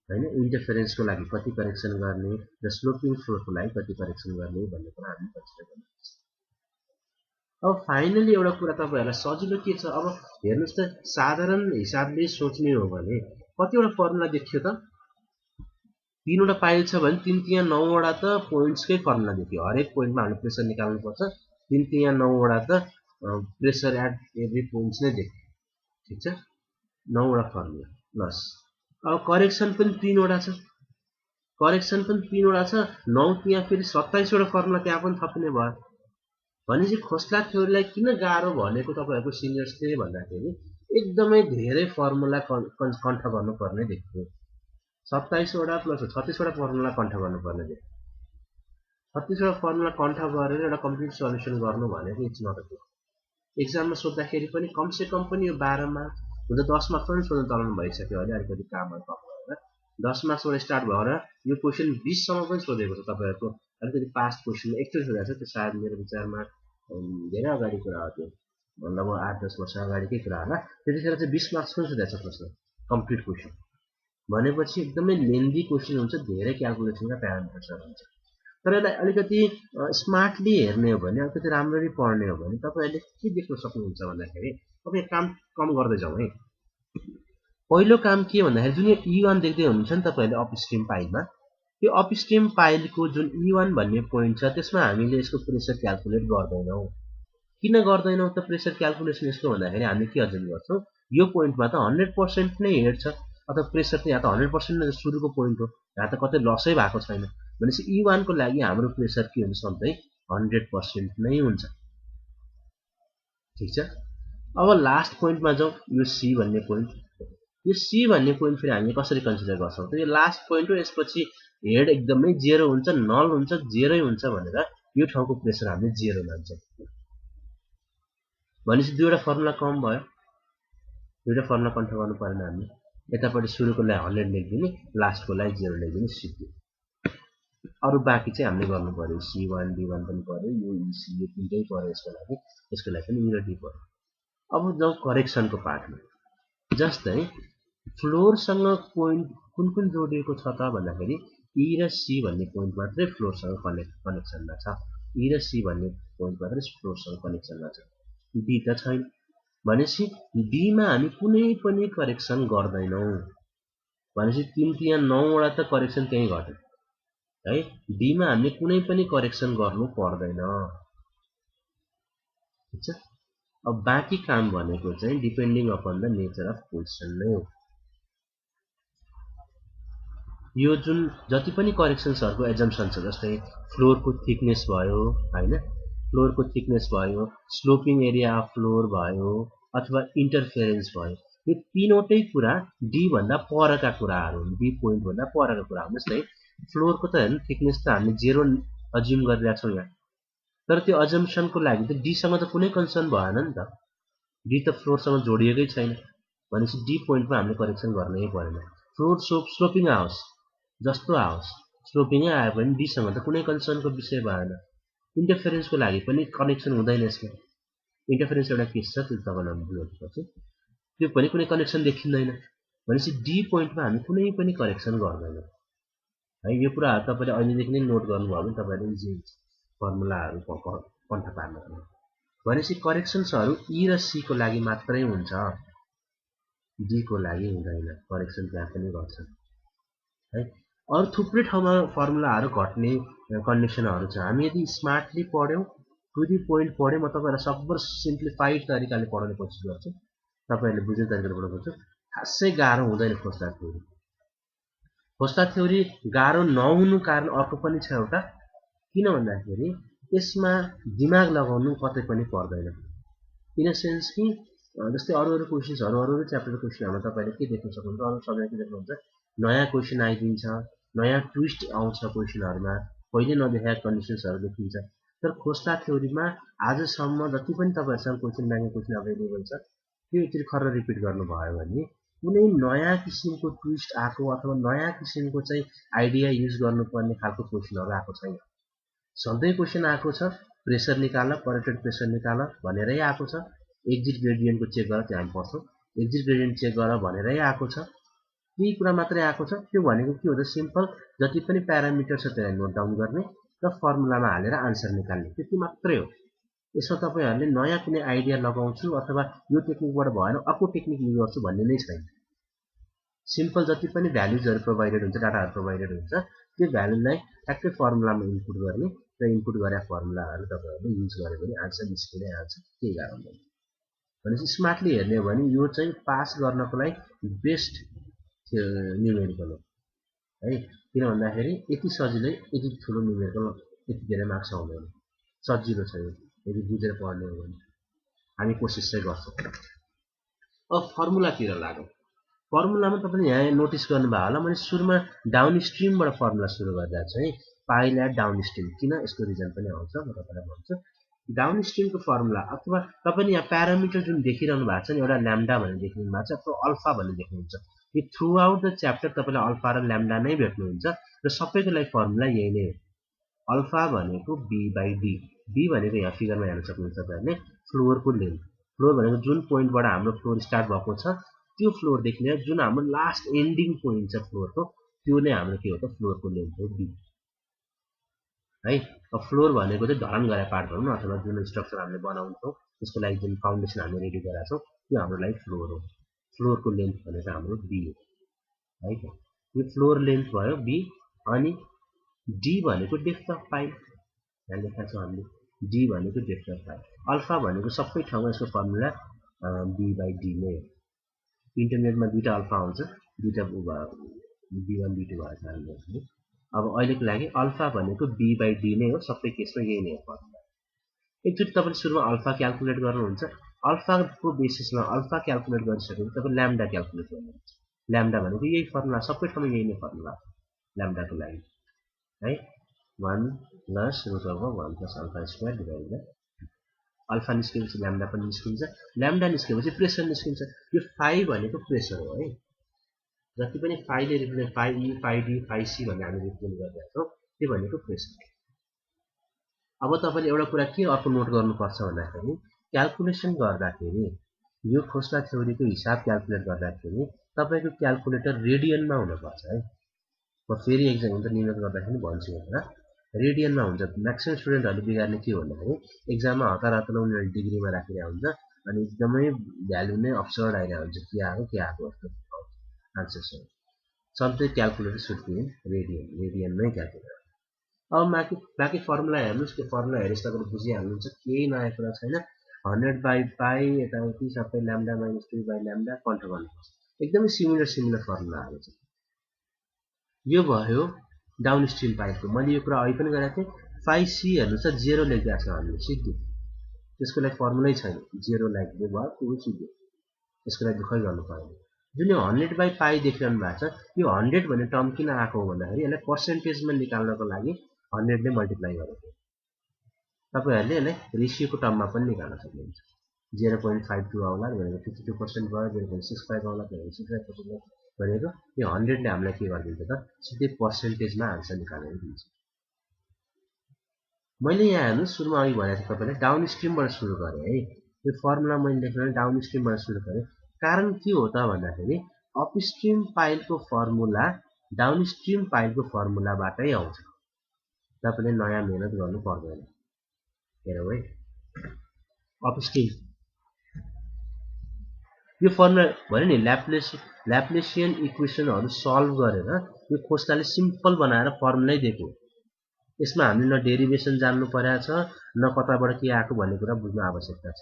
हैन, इन्टरफेरेन्सको लागि कति करेक्सन गर्ने र स्लोपिङ फ्लोरको लागि कति करेक्सन गर्ने भन्ने कुरा हामीले कन्सिडर गर्नुपर्छ। अब फाइनली एउटा कुरा तपाईहरुलाई सजिलो के छ, अब हेर्नुस् त साधारण हिसाबले सोच्ने हो भने कतिवटा फर्मुला देखियो त, तीनवटा पाइल छ भने 3 3 9 वटा त पोइन्ट्सकै फर्मुला देखियो। हरेक पोइन्टमा हामीले प्रेसर निकाल्नु पर्छ, 3 3 9 वटा त प्रेसर एट एभ्री पोइन्ट्स नै देखियो, ठीक छ, 9 वटा फर्मुला प्लस अब करेक्सन पनि 3 वटा छ, करेक्सन पनि 3 वटा छ, 9 त्यहाँ फेरि 27 वटा फर्मुला त्यहाँ पनि थप्ने भयो। भनेपछि खोस्ला थ्योरीलाई किन गाह्रो भनेको तपाईहरुको सिनियर्सले भन्दाखेरि एकदमै धेरै फर्मुला कण्ठ गर्नुपर्ने देखियो। 27 वटा प्लस 36 वटा फर्मुला कण्ठ गर्नुपर्ने देखियो। 36 वटा फर्मुला कण्ठ गरेर एउटा कम्प्लिट सल्युसन गर्नु भनेको इट्स नट अ एक्जाममा सोद्धाखेरि पनि कमसे कम पनि यो 12 मार्क्स हुन्छ 10 मार्क्स पनि सोध्न चलन भइसक्यो अहिले अलिकति कामहरू कम भएर 10 मार्क्सबाट स्टार्ट भएर यो क्वेसन 20 सम्म पनि सोधेको छ तपाईहरुको अलिकति पास्ट क्वेसन एकचोटि सोधेको छ त्यो सायद मेरो विचारमा धेरै अगाडि कुरा हो त्यो लगभग 8-10 वर्ष अगाडिकै कुरा होला त्यतिखेर चाहिँ 20 मार्क्स पनि सोधेको छ प्रश्न कम्प्लिट क्वेसन भनेपछि एकदमै लेन्दी क्वेसन हुन्छ धेरै क्याल्कुलेसनका प्यारामिटर्सहरु हुन्छ तर यसलाई अलिकति स्मार्टली हेर्ने हो भने अलिकति राम्ररी पढ्ने हो भने तपाईहरुले के देख्न सक्नुहुन्छ भन्दाखेरि अब यो काम कम गर्दै जाउँ है पहिलो काम के भन्दाखेरि जुन E1 देख्दै हुनुहुन्छ नि तपाईहरुले अपस्ट्रीम पाइलमा यो अपस्ट्रीम पाइलको जुन E1 भन्ने पोइन्ट छ त्यसमा हामीले यसको प्रेसर क्याल्कुलेट गर्दैनौं किन गर्दैनौं त प्रेसर क्याल्कुलेसन यसको भन्दाखेरि हामी के अझै गर्छौं यो पोइन्टमा त 100% नै हेड छ अथवा प्रेसर त यहाँ त 100% नै सुरुको पोइन्ट हो यहाँ त कतै लसै भएको छैन भनेपछि E1 को लागि हाम्रो प्रेसर के हुन्छ सधैं 100% नै हुन्छ ठीक छ अब लास्ट पोइन्टमा जाउँ यो C भन्ने पोइन्ट यो C भन्ने पोइन्ट फेरि हामी कसरी कन्सिडर गर्छौं त यो लास्ट पोइन्ट हो यसपछि हेड एकदमै जेरो हुन्छ नल हुन्छ जेरै हुन्छ भनेर यो ठाउँको प्रेसर हामीले जेरो मान्छौं भनेपछि दुईवटा फर्मुला कम भयो दुईवटा फर्मुला कन्ट्रोल गर्नु पर्दैन हामी यतापटि सुरुको लागि 100 लेखिदिने लास्टको लागि 0 लेखिदिने सिक्यो अरु बाँकी चाहिँ हामीले गर्नु पर्यो C1 D1 पनि पर्यो यो EC यो तीनटै पर्यो यसको लागि पनि E र D पर्यो अब जाउँ करेक्सनको पार्टमा जस्तै फ्लोरसँग पोइन्ट कुन जोडिएको छ त भन्दाखेरि E र C भन्ने पोइन्ट मात्रै फ्लोरसँग कनेक्सनमा छ E र C भन्ने पोइन्ट मात्रै फ्लोरसँग कनेक्सनमा छ D त छैन भनेपछि D मा हामी कुनै पनि करेक्सन गर्दैनौं भनेपछि 3 3 9 वटा त करेक्सन त्यही घट्यो है D मा हामीले कुनै पनि करेक्सन गर्नु पर्दैन ठीक छ अब बाँकी काम भनेको चाहिँ depending upon the nature of question नै हो यो जुन जति पनि करेक्सन्सहरुको एजम्पसन छ जस्तै फ्लोरको थिकनेस भयो हैन फ्लोरको थिकनेस भयो स्लोपिङ एरिया अफ फ्लोर भयो अथवा इन्टरफेरेन्स भयो यो तीनवटै कुरा D भन्दा परका कुराहरु हुन् D पोइन्ट भन्दा परका कुरा हुन् जस्तै फ्लोरको त हैन थिकनेस त हामीले 0 अज्युम गरिरहेका छौं यहाँ तर त्यो अजम्पसनको लागि त D सँग त कुनै कन्सर्न भएन नि त D त फ्लोरसँग जोडिएकै छैन भनेपछि D पोइन्टमा हामीले करेक्सन गर्नै परेन फ्लोर स्लोपिङ आओस् जस्तो आओस् स्लोपिङै आए पनि D सँग त कुनै कन्सर्नको विषय भएन इन्टरफेरेन्सको लागि पनि कनेक्सन हुँदैन यसमा इन्टरफेरेन्स एउटा केस छ त्यो तपाईलाई बुझ्नुपर्छ त्यो पनि कुनै कनेक्सन देखिँदैन भनेपछि D पोइन्टमा हामी कुनै पनि करेक्सन गर्दैनौं है यो कुरा तपाईले अहिलेदेखि नै नोट गर्नुभयो भने तपाईले इजी फर्मुलाहरु कन्ठ पार्न सक्नुहुन्छ भनेपछि करेक्सन्सहरु E र C को लागि मात्रै हुन्छ D को लागि हुँदैन करेक्सन त्यहाँ पनि गर्छ है अरु थुप्रै ठाउँमा फर्मुलाहरु घट्ने कन्डिसनहरु छ हामी यदि स्मार्टली पढ्यौं टु दी पोइन्ट पढ्यौं म तपाईहरुलाई सक्भर सिम्प्लिफाइड तरिकाले पढाउने कोसिस गर्छु तपाईहरुले बुझ्ने तरिकाले पढाउन खोज्छु खासै गाह्रो हुँदैन खोस्टा थ्योरी गाह्रो नहुनु कारण अर्को पनि छ एउटा किन भन्दाखेरि यसमा दिमाग लगाउनु कतै पनि पर्दैन इन अ सेन्स कि जस्तै अरु क्वेशन्सहरु अरु च्याप्टरको क्वेशनहरुमा तपाईले के देख्न सक्नुहुन्छ अरु सब्जेक्ट देख्नुहुन्छ नयाँ क्वेशन आइदिन्छ नयाँ ट्विस्ट आउँछ क्वेशनहरुमा पहिले नदेखेका कन्डिसन्सहरु देखिन्छ तर खोस्टा थ्योरीमा आजसम्म जति पनि तपाईहरुसँग क्वेशन ब्याङ्कको क्वेशन अवेलेबल छ त्यो एकचोटी खर्र रिपिट गर्नु भयो भने कुनै नयाँ किसिमको ट्विस्ट आको अथवा नयाँ किसिमको चाहिँ आइडिया युज गर्नुपर्ने खालको क्वेशनहरु आको छैन सधैं क्वेशन आको छ प्रेसर निकाल परेटेड प्रेसर निकाल भनेरै आको छ एक्जिट ग्रेडियन्टको चेक गर त्यहाँ पढ्छौं एक्जिट ग्रेडियन्ट चेक गर भनेरै आको छ त्यही कुरा मात्रै आको छ त्यो भनेको के हो त सिम्पल जति पनि प्यारामिटर छ त्यसलाई नोट डाउन गर्ने र फर्मुलामा हालेर आन्सर निकाल्ने त्यति मात्रै हो यसमा तपाईहरुले नयाँ कुनै आइडिया लगाउँछु अथवा यो टेक्निकबाट भएन अर्को टेक्निक युज गर्छु भन्ने नै छैन सिम्पल जति पनि भ्यालुजहरु प्रोवाइडेड हुन्छ डाटाहरु प्रोवाइडेड हुन्छ त्यो भ्यालुलाई ठ्याक्कै फर्मुलामा इनपुट गर्ने र इनपुट गरेका फर्मुलाहरु तपाईहरुले युज गरे भने आन्सर निस्किनै आउँछ केही गाह्रो हुँदैन भनेपछि स्मार्टली हेर्ने हो भने यो चाहिँ पास गर्नको लागि बेस्ट न्युमेरिकल हो है किन भन्दाखेरि यति सजिलै यति ठुलो न्युमेरिकल यति धेरै मार्क्स आउँदैन सजिलो छ यो यदि बुझेर पढ्ने हो भने हामी कोसिस चाहिँ गर्छौं अब फर्मुलातिर लागौं फर्मुलामा तपाईले यहाँ नोटिस गर्नुभयो होला मैले सुरुमा डाउन स्ट्रीमबाट फर्मुला सुरु गर्दा चाहिँ पाइल एट डाउन स्ट्रीम किन यसको रिजन पनि आउँछ म तपाईलाई भन्छु डाउनस्ट्रिमको फर्मुला अथवा तपाईले यहाँ प्यारामिटर जुन देखिरहनु भएको छ नि एउटा ल्याम्डा भनेर देखिरहनु भएको छ अथवा अल्फा भनेर देख्नुहुन्छ यो थ्रु आउट द च्याप्टर तपाईलाई अल्फा र ल्याम्डा नै भेट्नुहुन्छ र सबैको लागि फर्मुला यही नै हो अल्फा भनेको b/d b भनेको यहाँ फिगरमा हेर्न सक्नुहुन्छ तपाईहरुले फ्लोरको लेन्थ फ्लोर भनेको जुन पोइन्टबाट हाम्रो फ्लोर स्टार्ट भएको छ त्यो फ्लोर देखि लिएर जुन हाम्रो लास्ट एन्डिङ पोइन्ट छ फ्लोरको त्यो नै हाम्रो के हो त फ्लोरको लेन्थ हो b है अब फ्लोर भनेको चाहिँ ढलान गरे पार्ट भनौँ न अथवा जुन स्ट्रक्चर हामीले बनाउँछौँ त्यसको लागि जुन फाउन्डेसन हामीले रेडी गरेका छौँ त्यो हाम्रो लागि फ्लोर हो फ्लोरको लेन्थ भनेको हाम्रो b हो है त यो फ्लोर लेन्थ भयो b अनि d भनेको डेप्थ अफ पाइप यहाँ लेखेका छौँ हामीले d भनेको डेप्थ अफ पाइप अल्फा भनेको सबै ठाउँमा यसको फर्मुला b/d नै हो इन्टरनेटमा दुईटा अल्फा आउँछ दुईटा b1 b2 भएको कारणले अब अहिलेको लागि अल्फा भनेको b/d नै हो सबै केसमा यही नै हो फर्मुला एकचोटि तपाईले सुरुमा अल्फा क्याल्कुलेट गर्नुहुन्छ अल्फाको बेसिसमा अल्फा क्याल्कुलेट गरिसकेपछि तपाईले ल्याम्डा क्याल्कुलेट गर्नुहुन्छ ल्याम्डा भनेको यही फर्मुला सबै ठाउँमा यही नै फर्मुला ल्याम्डाको लागि है 1 plus root over 1 plus alpha square divided by alpha निस्केपछि ल्याम्डा पनि निस्किन्छ ल्याम्डा निस्केपछि प्रेसर निस्किन्छ यो फाइ भनेको प्रेसर हो है जति पनि फाइले रिप्रेजेन्ट फाइ ई फाइ डी फाइ सी भनेर हामी रिप्रेजेन्ट गरिरहेका छौँ त्यो भनेको प्रेसर अब तपाईले एउटा कुरा के अर्को नोट गर्नुपर्छ भन्दाखेरि क्याल्कुलेसन गर्दाखेरि यो खोस्ला थ्योरीको हिसाब क्याल्कुलेट गर्दाखेरि तपाईको क्याल्कुलेटर रेडियनमा हुनुपर्छ है म फेरि एक्जाम हुन्छ नियमित गर्दाखेरि भन्छु यहाँ रेडियनमा हुन्छ म्याक्सिमम स्टुडेन्टहरुले बिगार्ने के हो भन्दाखेरि एक्जाममा हतार हतार उनीहरुले डिग्रीमा राखिरहेको हुन्छ अनि एकदमै भ्यालु नै अब्सर्ड आइरहेको हुन्छ के आएको जस्तो आन्सर सधैँ क्याल्कुलेटर सुड बी इन रेडियनमै क्याल्कुलेटर अब बाँकी फर्मुला हेर्नुहोस् त्यो फर्मुला हेरेपछि तपाईँले बुझिहाल्नुहुन्छ केही नयाँ कुरा छैन 100/पाई यताउति सबै ल्याम्डा माइनस 2/ल्याम्डा कन्ट्रोल गर्नुपर्छ एकदमै सिमिलर फर्मुलाहरू छ यो भयो डाउनस्ट्रिम पाइपको मैले यो कुरा अघि पनि गरेको थिएँ फाइ सी हेर्नुहोस् त 0 लेखिरहेको छ हामीले सिद्धि त्यसको लागि फर्मुलै छैन 0 लेख्दै भयो त्यो सिद्धि त्यसको लागि दुःखै गर्नु पर्दैन जुन यो 100/पाई देखिरहनु भएको छ यो 100 भन्ने टर्म किन आएको हो भन्दाखेरि यसलाई पर्सेन्टेजमा निकाल्नको लागि 100 ले मल्टिप्लाई गरेको तपाईहरुले यसलाई रेशियोको टर्ममा पनि निकाल्न सक्नुहुन्छ 0.52 आउला भनेको 52% भयो 0.65 आउला भनेको 65% भनेको यो 100 ले हामीलाई के गरिदिन्छ त सिधै पर्सेन्टेजमा आन्सर निकालेर दिन्छ मैले यहाँ हेर्नु सुरुमा अघि भनेको तपाईले डाउनस्ट्रिमबाट सुरु गरे है यो फर्मुला मैले लेख्न डाउनस्ट्रिमबाट सुरु गरे कारण के हो त भन्दाखेरि अपस्ट्रिम पाइलको फर्मुला डाउनस्ट्रिम पाइलको फर्मुलाबाटै आउँछ तपाईले नयाँ मेहनत गर्नु पर्दैन हेरौ है अपस्ट्रिम यो फर्मुला भने नि ल्याप्लेसियन इक्वेसनहरु सल्भ गरेर यो खोस्लाले सिम्पल बनाएर फर्मुलै दिएको यसमा हामीले न डेरिभेसन जान्नु पर्या छ न कताबाट के आएको भन्ने कुरा बुझ्नु आवश्यकता छ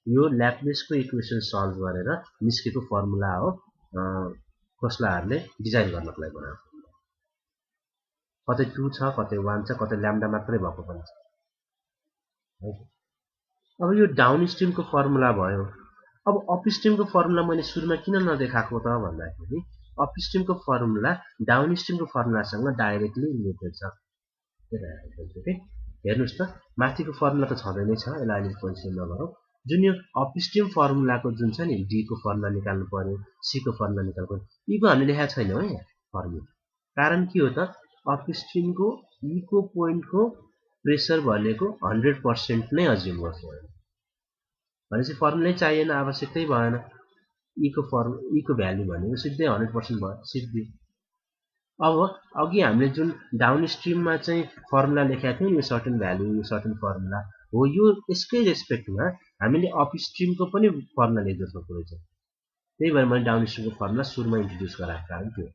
यो ल्याप्लेसको इक्वेसन सल्भ गरेर निस्केको फर्मुला हो खोस्लाहरुले डिजाइन गर्नको लागि बनाएको कतै 2 छ कतै 1 छ कतै ल्याम्डा मात्रै भएको पनि छ अब यो डाउनस्ट्रिमको फर्मुला भयो अब अपस्ट्रिमको फर्मुला मैले सुरुमा किन नदेखाएको त भन्दाखेरि अपस्ट्रिमको फर्मुला डाउनस्ट्रिमको फर्मुलासँग डाइरेक्टली रिलेटेड छ हेर्नुस् त माथिको फर्मुला त छँदै नै छ यसलाई अहिले कन्सिडर नगरौँ जुन यो अपस्ट्रिम फर्मुलाको जुन छ नि डी को फर्मुला निकाल्नु पर्यो सी को फर्मुला निकाल्नु पर्यो ई को हामीले लेखेको छैन है फर्मुला कारण के हो त अपस्ट्रिमको ई को पोइन्टको प्रेसर भनेको 100% नै अज्युम गर्छु भनेपछि फर्मुलै चाहिएन आवश्यकतै भएन ई को भ्यालु भनेको सिधै 100% भयो सिद्धि अब अघि हामीले जुन डाउनस्ट्रिममा चाहिँ फर्मुला लेखेका थियौं यो सर्टेन भ्यालु यो सर्टेन फर्मुला हो यो यसकै रेस्पेक्टमा हामीले अपस्ट्रिमको पनि फर्मुला लेख्न सक्छौं त्यही भएर मैले डाउनस्ट्रिमको फर्मुला सुरुमा इन्ट्रोड्युस गराएको कारण थियो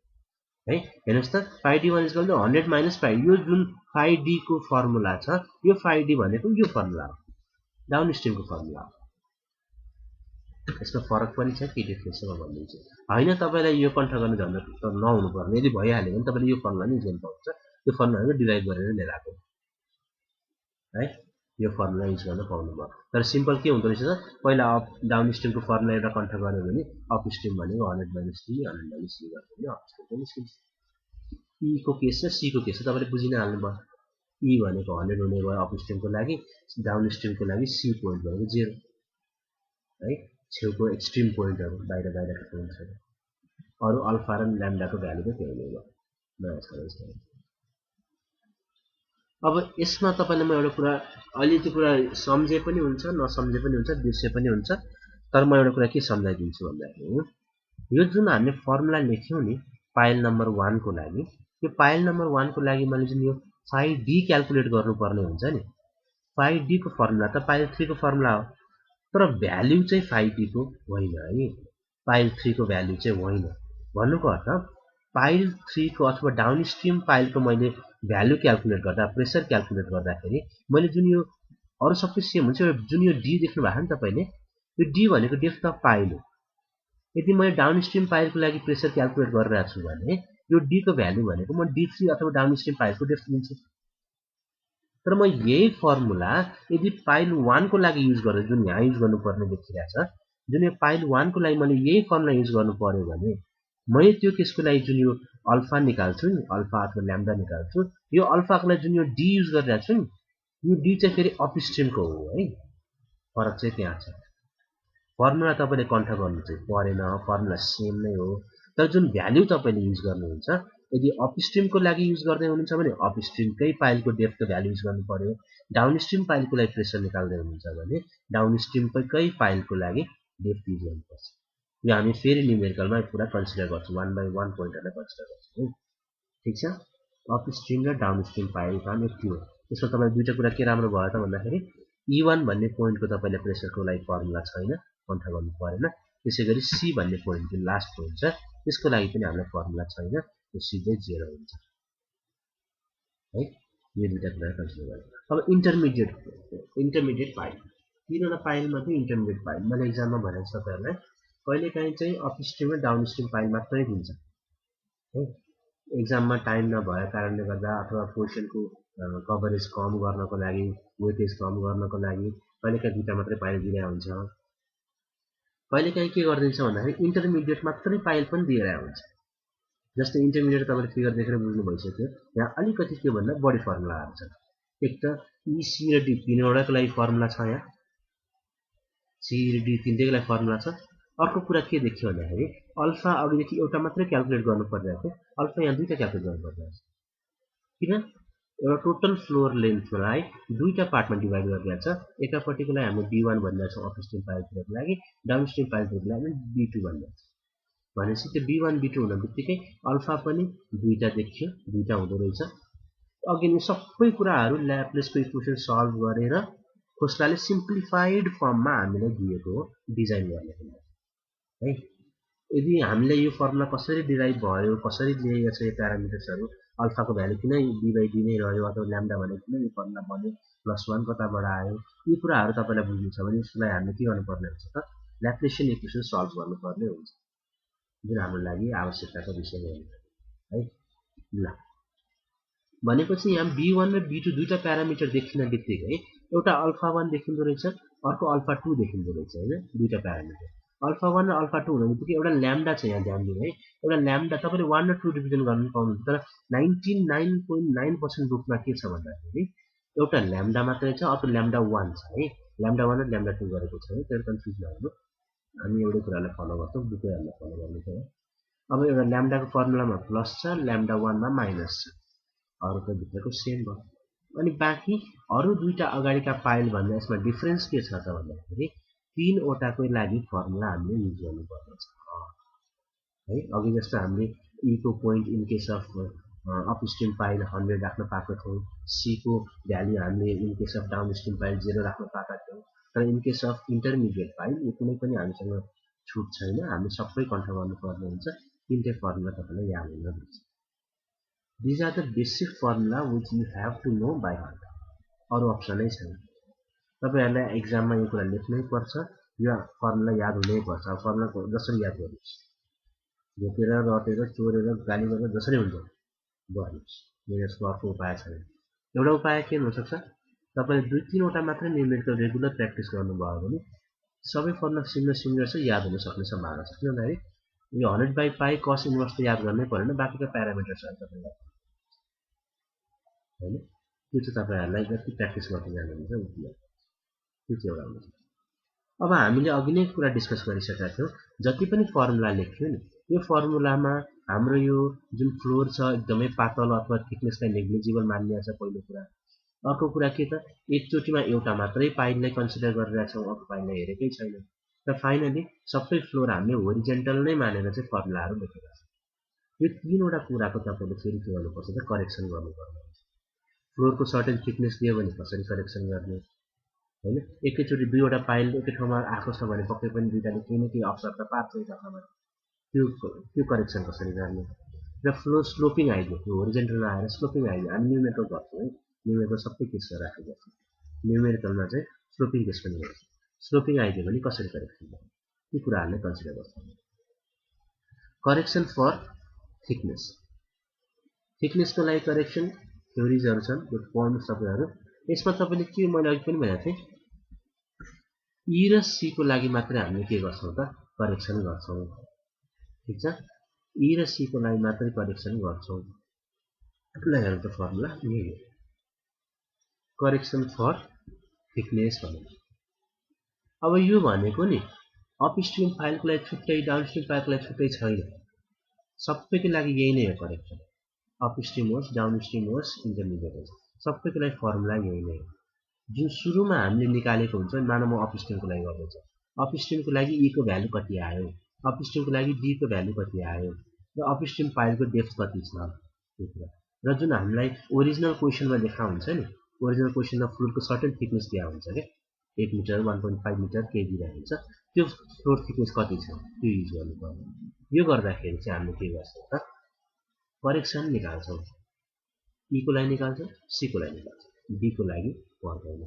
है हेर्नुस् त फाइ डी 1 100 माइनस फाइ यो जुन फाइ डी को फर्मुला छ यो फाइ डी भनेको यो फर्मुला हो डाउनस्ट्रिमको फर्मुला हो यसमा फरक पनि छ के डिफरेन्स छ भन्दिन्छु हैन तपाईलाई यो कन्ट्रोल गर्न झन् नहुनु पर्ने यदि भइहाल्यो भने तपाईले यो फर्मुला नि युज गर्नुहुन्छ यो फर्मुलाको डिराइभ गरेर लिएर आएको है यो फर्मुला युज गर्न पाउनु भयो तर सिम्पल के हुँदो रहेछ त पहिला अप डाउनस्ट्रिमको फर्मुला एउटा कन्ट्रोल गर्यो भने अपस्ट्रिम भनेको 100 - 3 100 - 3 गर्यो भने अपस्ट्रिम पनि निस्किन्छ ई को केस र सी को केस तपाईले बुझिन हाल्नु भयो ई भनेको 100 हुने भयो अपस्ट्रिमको लागि, डाउनस्ट्रिमको लागि सी पोइन्ट भनेको 0 है। छेउको एक्सट्रिम पोइन्टहरु बाहिरका पोइन्टहरु अरु अल्फा र ल्याम्डाको भ्यालु त त्यही नै भयो नयाँ। अब यसमा तपाईले म एउटा कुरा अहिले त्यो कुरा सम्झे पनि हुन्छ नसम्झे पनि हुन्छ बिर्से पनि हुन्छ, तर म एउटा कुरा के सम्झाइदिन्छु भन्दाखेरि यो जुन हामीले फर्मुला लेख्यौं नि पाइल नम्बर 1 को लागि, यो पाइल नम्बर 1 को लागि मैले जुन यो फाइ डी क्याल्कुलेट गर्नुपर्ने हुन्छ नि, फाइ डी को फर्मुला त पाइल 3 को फर्मुला हो, तर भ्यालु चाहिँ फाइ डी को होइन है, पाइल 3 को भ्यालु चाहिँ होइन। भन्नुको अर्थ पाइल 3 को अथवा डाउनस्ट्रिम पाइलको मैले भ्यालु क्याल्कुलेट गर्दा, प्रेसर क्याल्कुलेट गर्दाखेरि मैले जुन यो अरु सबै सेम हुन्छ, जुन यो डी देख्नु भएको नि तपाईले, यो डी भनेको डेप्थ अफ पाइल हो। यदि मैले डाउनस्ट्रिम पाइलको लागि प्रेसर क्याल्कुलेट गरिरहेको छु भने यो डी को भ्यालु भनेको म डी3 अथवा डाउनस्ट्रिम पाइलको डेप्थ लिन्छु। तर म यही फर्मुला यदि पाइल 1 को लागि युज गरेर जुन यहाँ युज गर्नुपर्ने देखिरहेछ, जुन यो पाइल 1 को लागि मैले यही फर्मुला युज गर्नु पर्यो भने मैले त्यो केसको लागि जुन यो अल्फा निकाल्छु नि, अल्फा अथवा ल्याम्डा निकाल्छु, यो अल्फाको लागि जुन यो डी युज गरिरहेको छु नि, यो डी चाहिँ फेरि अपस्ट्रिमको हो है। फरक चाहिँ त्यहाँ छ। फर्मुला तपाईले कन्ठ गर्नु चाहिँ परेन, फर्मुला सेम नै हो, तर जुन भ्यालु तपाईले युज गर्नुहुन्छ, यदि अपस्ट्रिमको लागि युज गर्दै हुनुहुन्छ भने अपस्ट्रिमकै पाइलको डेप्थको भ्यालु युज गर्नु पर्यो, डाउनस्ट्रिम पाइलको लागि प्रेसर निकाल्दै हुनुहुन्छ भने डाउनस्ट्रिमकै पाइलको लागि डेप्थ युज गर्नुपर्छ। यो हामी फेरि न्युमेरिकलमा पुरा कन्सिडर गर्छौं, 1 by 1 पोइन्टहरुलाई कन्सिडर गर्छौं। ठीक छ, अपस्ट्रिम र डाउनस्ट्रिम पाइल काम यति हो। यसमा तपाईलाई दुईटा कुरा के राम्रो भयो त भन्दाखेरि E1 भन्ने पोइन्टको तपाईले प्रेसरको लागि फर्मुला छैन, कन्ठ गर्नु परेन। त्यसैगरी सी भन्ने पोइन्ट जुन लास्ट पोइन्ट छ त्यसको लागि पनि हामीलाई फर्मुला छैन, त्यो सिधै 0 हुन्छ है। यो दुईटा कुरा कन्सिडर गर्नु। अब इन्टरमिडिएट पाइल, तीनवटा पाइलमा चाहिँ इन्टरमिडिएट पाइल मैले एक्जाममा भनेको छु तपाईहरुलाई, कहिलेकाहीँ चाहिँ अपस्ट्रिम र डाउनस्ट्रिम पाइल मात्रै दिन्छ है। एक्जाममा टाइम नभएको कारणले गर्दा अथवा क्वेशनको कभरेज कम गर्नको लागि, वेटेज कम गर्नको लागि कहिलेकाहीँ दुईटा मात्रै पाइल दिइरहेको हुन्छ। कहिलेकाहीँ के गरिदिन्छ भन्दाखेरि इन्टरमिडिएट मात्रै पाइल पनि दिइरहेको हुन्छ। जस्तै इन्टरमिडिएट तपाईले फिगर देखेर बुझ्नु भइसक्यो, यहाँ अलिकति के भन्दा बढी फर्मुलाहरु छन्। एक त ई, सी र डी तीनवटाको लागि फर्मुला छ, यहाँ सी र डी तीनटैको लागि फर्मुला छ। अर्को कुरा के देखियो भन्दाखेरि अल्फा अघिदेखि एउटा मात्रै क्याल्कुलेट गर्नु परिरहेको थियो, अल्फा यहाँ दुईटा क्याल्कुलेट गर्नु परिरहेको छ। किन? एउटा टोटल फ्लोर लेन्थलाई दुईटा पार्टमा डिभाइड गरिरहेको छ। एकापट्टिको लागि हामीले D1 भनिरहेको छौँ अपस्ट्रिम पाइलतिरको लागि, डाउनस्ट्रिम पाइलतिरको लागि D2 भनिरहेको छ। भनेपछि त्यो B1 B2 हुन बित्तिकै अल्फा पनि दुईटा देखियो, दुईटा हुँदो रहेछ। अघि नै सबै कुराहरू ल्याप्लेसको इक्वेसन सल्भ गरेर खोस्लाले सिम्प्लिफाइड फर्ममा हामीलाई दिएको हो डिजाइन गर्नको लागि है। यदि हामीले यो फर्मुला कसरी डिराइभ भयो, कसरी लिएको छ यो प्यारामिटर्सहरू, अल्फाको भ्यालु किन डी बाई डी नै रह्यो अथवा ल्याम्डा भनेको किन यो फर्मुला बन्यो, +1 कताबाट आयो, यी कुराहरू तपाईलाई बुझ्नु छ भने यसलाई हामीले के गर्नुपर्ने हुन्छ त ल्याप्लेसियन इक्वेसन सल्भ गर्नुपर्ने हुन्छ, जुन हाम्रो लागि आवश्यकताको विषय हो है। ल भनेपछि यहाँ B1 र B2 दुईटा प्यारामिटर देखिन बित्तिकै एउटा अल्फा 1 देखिँदो रहेछ, अर्को अल्फा 2 देखिँदो रहेछ हैन। दुईटा प्यारामिटर अल्फा 1 र अल्फा 2 हुन बित्तिकै एउटा ल्याम्डा छ, यहाँ ध्यान दिनु है। एउटा ल्याम्डा तपाईले 1 र 2 डिभिजन गर्न पाउनुहुन्छ, तर 99.9% रूपमा के छ भन्दाखेरि एउटा ल्याम्डा मात्रै छ, अर्को ल्याम्डा 1 छ है। ल्याम्डा 1 र ल्याम्डा 2 गरेको छैन, त्यसले कन्फ्युज नहुनु। हामी एउटै कुरालाई फलो गर्छौं, दुईटैहरुलाई फलो गर्नु छ। अब एउटा ल्याम्डाको फर्मुलामा प्लस छ, ल्याम्डा 1 मा माइनस छ, अरु त भित्रको सेम भयो। अनि बाँकी अरु दुईटा अगाडिका पाइल भन्दा यसमा डिफरेन्स के छ त भन्दाखेरि तीनवटाकै लागि फर्मुला हामीले युज गर्नुपर्ने छ है। अघि जस्तो हामीले ई को point in case of upstream pile 100 राख्न पाएको थियौं, सी को भ्यालु हामीले in case of downstream pile 0 राख्न पाएका थियौं, तर in case of intermediate pile यो कुनै पनि हामीसँग छुट छैन, हामी सबै कन्ट्रोल गर्नुपर्ने हुन्छ। तीनटै फर्मुला तपाईलाई याद हुनुपर्छ। These are the basic formula which you have to know by heart. अरु अप्सनै छैन। तपाईहरुलाई एक्जाममा यो कुरा लेख्नै पर्छ, यो फर्मुला याद हुनै पर्छ। अब फर्मुला जसरी याद गर्नुस्, झोकेर रटेर चोरेर गाली गरेर जसरी हुन्छ गर्नुस्, यसको अर्को उपाय छैन। एउटा उपाय के हुन सक्छ, तपाईले दुई तीनवटा मात्रै न्युमेरिकल रेगुलर प्र्याक्टिस गर्नुभयो भने सबै फर्मुला सिमिलर छ, याद हुन सक्ने सम्भावना छ। किनभने यो 100/π cos इन्भर्स त याद गर्नै परेन, बाकीका प्यारामिटर्सहरु तपाईलाई हैन। त्यो चाहिँ तपाईहरुलाई जति प्र्याक्टिस गर्दै जानुहुन्छ उति त्यो चाहिँ एउटा हुन्छ। अब हामीले अघि नै कुरा डिस्कस गरिसकेका थियौं जति पनि फर्मुला लेख्यौं नि यो फर्मुलामा हाम्रो यो जुन फ्लोर छ एकदमै पातलो अथवा थिकनेसलाई नेग्लिजिबल मानिएको छ पहिलो कुरा। अर्को कुरा के त एकचोटीमा एउटा मात्रै पाइललाई कन्सिडर गरिरहेका छौं अर्को पाइललाई हेरेकै छैन र फाइनली सबै फ्लोर हामीले होरिजेन्टल नै मानेर चाहिँ फर्मुलाहरु लेखेका छौं। यो तीनवटा कुराको तपाईले फेरि के गर्नुपर्छ त करेक्सन गर्नुपर्छ। फ्लोरको सर्टेन थिकनेस दियो भने कसरी करेक्सन गर्ने हैन एकैचोटी दुईवटा पाइल एकै ठाउँमा आएको छ भने पक्कै पनि दुईटाले केही न केही अवसर त पार्छ एक अर्थमा त्यो करेक्सन कसरी गर्ने र फ्लो स्लोपिङ आइदियो यो होरिजेन्टलमा आएर स्लोपिङ आइदियो हामी न्युमेरिकल गर्छौं है न्युमेरिकल सबै केस राखेको गर्छौं न्युमेरिकलमा चाहिँ स्लोपिङ केस पनि गर्छ स्लोपिङ आइदियो भने कसरी करेक्सन गर्ने यी कुराहरुलाई कन्सिडर गर्छौं। करेक्सन फर थिकनेस थिकनेसको लागि करेक्सन थ्योरीजहरु छन् यो पढ्नु तपाईहरु यसमा तपाईले के मैले अघि पनि भनेको थिएँ ई र सी को लागि मात्र हामीले के गर्छौं त करेक्सन गर्छौं ठीक छ ई र सी को लागि मात्र करेक्सन गर्छौं। ल हेरौँ त फर्मुला यही हो करेक्सन फर थिकनेस भनेको अब यो भनेको नि अपस्ट्रिम फाइलको लागि छुट्टै डाउनस्ट्रिम फाइलको लागि छुट्टै छैन सबैको लागि यही नै हो करेक्सन अपस्ट्रिम होस् डाउनस्ट्रिम होस् इन्टरमिडिएट होस् सबैको लागि फर्मुला यही नै हो। जुन सुरुमा हामीले निकालेको हुन्छ मानव म अपस्ट्रिमको लागि गर्दैछ अपस्ट्रिमको लागि ई को भ्यालु कति आयो अपस्ट्रिमको लागि डी को भ्यालु कति आयो र अपस्ट्रिम फाइलको डेप्थ कति छ त्यो कुरा र जुन हामीलाई ओरिजिनल क्वेशनमा देखा हुन्छ नि ओरिजिनल क्वेशनमा फ्लोरको सर्टेन थिकनेस दिया हुन्छ के 1 मिटर 1.5 मिटर के दिइरहेको हुन्छ त्यो फ्लोर थिकनेस कति छ त्यो युज गर्नुपर्छ। यो गर्दाखेरि चाहिँ हामीले के गर्छौं त करेक्सन निकाल्छौं ई को लागि निकाल्छौं सी को लागि निकाल्छौं डी को लागि पर्दैन।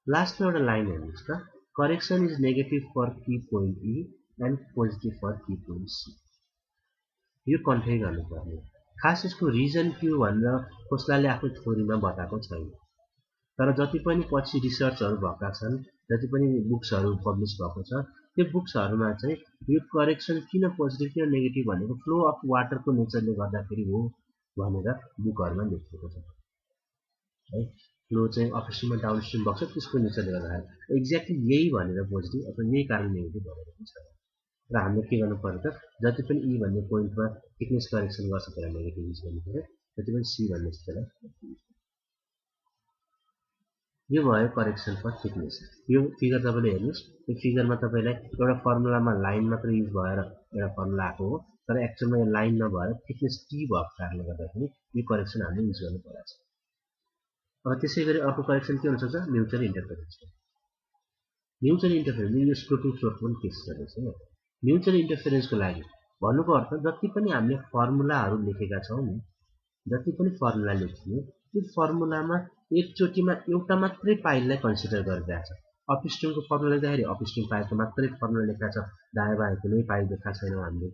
लास्टमा एउटा लाइन हेर्नुस् त correction is negative for key point E and positive for key point C यो कन्फर्म गर्नुपर्ने खास यसको रिजन के हो भनेर कसैले आफ्नो थ्योरीमा बताएको छैन तर जति पनि पछि रिसर्चहरु भएका छन् जति पनि बुक्सहरु पब्लिश भएको छ त्यो बुक्सहरुमा चाहिँ यो करेक्सन किन पोजिटिभ किन नेगेटिभ भनेको फ्लो अफ वाटरको नेचरले गर्दाखेरि हो भनेर बुकहरुमा लेखिएको छ है फ्लो चाहिँ अपस्ट्रिममा डाउनस्ट्रिम बग्छ त्यसको नेचरले गर्दाखेरि एक्ज्याक्टली यही भनेर पोजिटिभ अथवा यही कारण नेगेटिभ भनेर पनि छ र हामीले के गर्नु पर्यो त जति पनि ई भन्ने पोइन्टमा थिकनेस करेक्सन गर्छ त्यसलाई नेगेटिभ युज गर्नु पर्यो जति पनि सी भन्ने त्यसलाई यो भयो करेक्सन फर थिकनेस। यो फिगर तपाईले हेर्नुस् यो फिगरमा तपाईलाई एउटा फर्मुलामा लाइन मात्र युज भएर एउटा फर्मुला आएको हो तर एक्चुअलमा यो लाइन नभएर थिकनेस टी भएको कारणले गर्दाखेरि यो करेक्सन हामीले युज गर्नु पर्छ। अब त्यसैगरी अर्को करेक्सन के हुन सक्छ म्युचुअल इन्टरफेरेन्स म्युचुअल इन्टरफेरेन्स यो स्लोपिङ फ्लोरको पनि केस गरेको छ म्युचुअल इन्टरफेरेन्सको लागि भन्नुको अर्थ जति पनि हामीले फर्मुलाहरु लेखेका छौं नि जति पनि फर्मुला लेखियो त्यो फर्मुलामा एकचोटीमा एउटा मात्रै पाइललाई कन्सिडर गरिरहेछ अपस्ट्रिमको फर्मुला लेख्दाखेरि अपस्ट्रिम पाइलको मात्रै फर्मुला लेखेका छ दायाँ बायाँ कुनै पाइल देखा छैन हामीले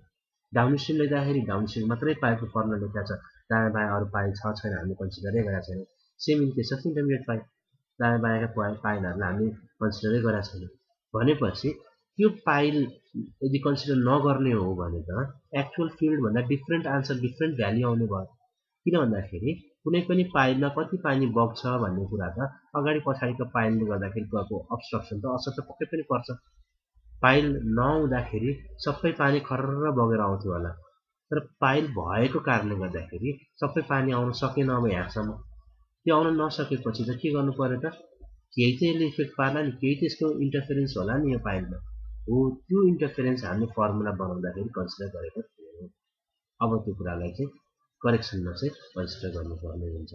डाउनस्ट्रिम लेख्दाखेरि डाउनस्ट्रिम मात्रै पाइलको फर्मुला लेखेका छ दायाँ बायाँ अरु पाइल छ छैन हामीले कन्सिडरै गरेका छैन same in case of intermediate pile दायाँ बायाँका पाइलहरुलाई हामीले कन्सिडरै गरेका छैन भनेपछि त्यो पाइल यदि कन्सिडर नगर्ने हो भने त एक्चुअल फिल्ड भन्दा डिफरेन्ट आन्सर डिफरेन्ट भ्यालु आउने भयो किन भन्दाखेरि कुनै पनि पाइलमा कति पानी बग्छ भन्ने कुरा त अगाडि पछाडीको पाइलले गर्दाखेरि गएको अब्स्ट्रक्सन त असर त पक्कै पनि पर्छ पाइल नहुँदाखेरि सबै पानी खर्र बगेर आउँथ्यो होला तर पाइल भएको कारणले गर्दाखेरि सबै पानी आउन सकेन अब यहाँसम्म त्यो आउन नसकेपछि त के गर्नु पर्यो त केही त यसले इफेक्ट पार्ला नि केही त यसको इन्टरफेरेन्स होला नि यो पाइलमा हो त्यो इन्टरफेरेन्स हामीले फर्मुला बनाउँदाखेरि कन्सिडर गरेको थियौं। अब त्यो कुरालाई चाहिँ करेक्सनमा चाहिँ कन्सिडर गर्नुपर्ने हुन्छ।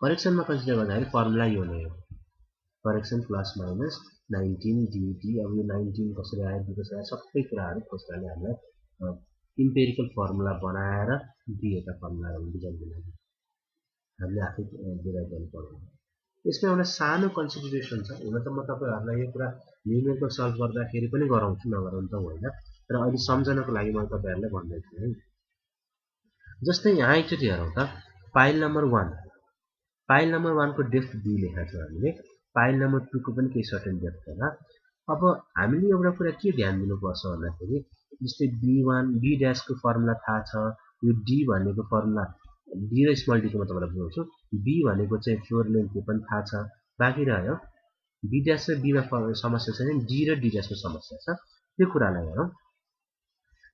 करेक्सनमा कन्सिडर गर्दाखेरि फर्मुला यो नै हो करेक्सन प्लस माइनस 19 dt अब यो 19 कसरी आयो कसरी आयो सबै कुराहरु खोज्नाले हामीलाई इम्पेरिकल फर्मुला बनाएर दिएका फर्मुलाहरु बुझाउनको लागि हामीले आफै डिराइभ गर्नु पर्छ। यसमा एउटा सानो कन्सिडरेसन छ हुन त म तपाईहरुलाई यो कुरा न्युमेरिकल सल्भ गर्दाखेरि पनि गराउँछु नगराउनु त होइन तर अहिले सम्झनको लागि म तपाईहरुलाई भन्दै छु है जस्तै यहाँ एकचोटी हेरौं त पाइल नम्बर 1 को डेप्थ डी लेखेका छौं हामीले पाइल नम्बर 2 को पनि केही सर्टेन डेप्थ होला। अब हामीले एउटा कुरा के ध्यान दिनुपर्छ भन्दाखेरि जस्तै b1 b' को फर्मुला थाहा छ यो d भनेको फर्मुला बी र स्मल डी को म तपाईलाई बुझाउँछु। बी भनेको चाहिँ फ्लोर लेन्थ त्यो पनि थाहा छ, बाँकी रह्यो बी ड्यास र बीमा समस्या छैन, डी र डी ड्यासको समस्या छ। त्यो कुरालाई हेरौँ।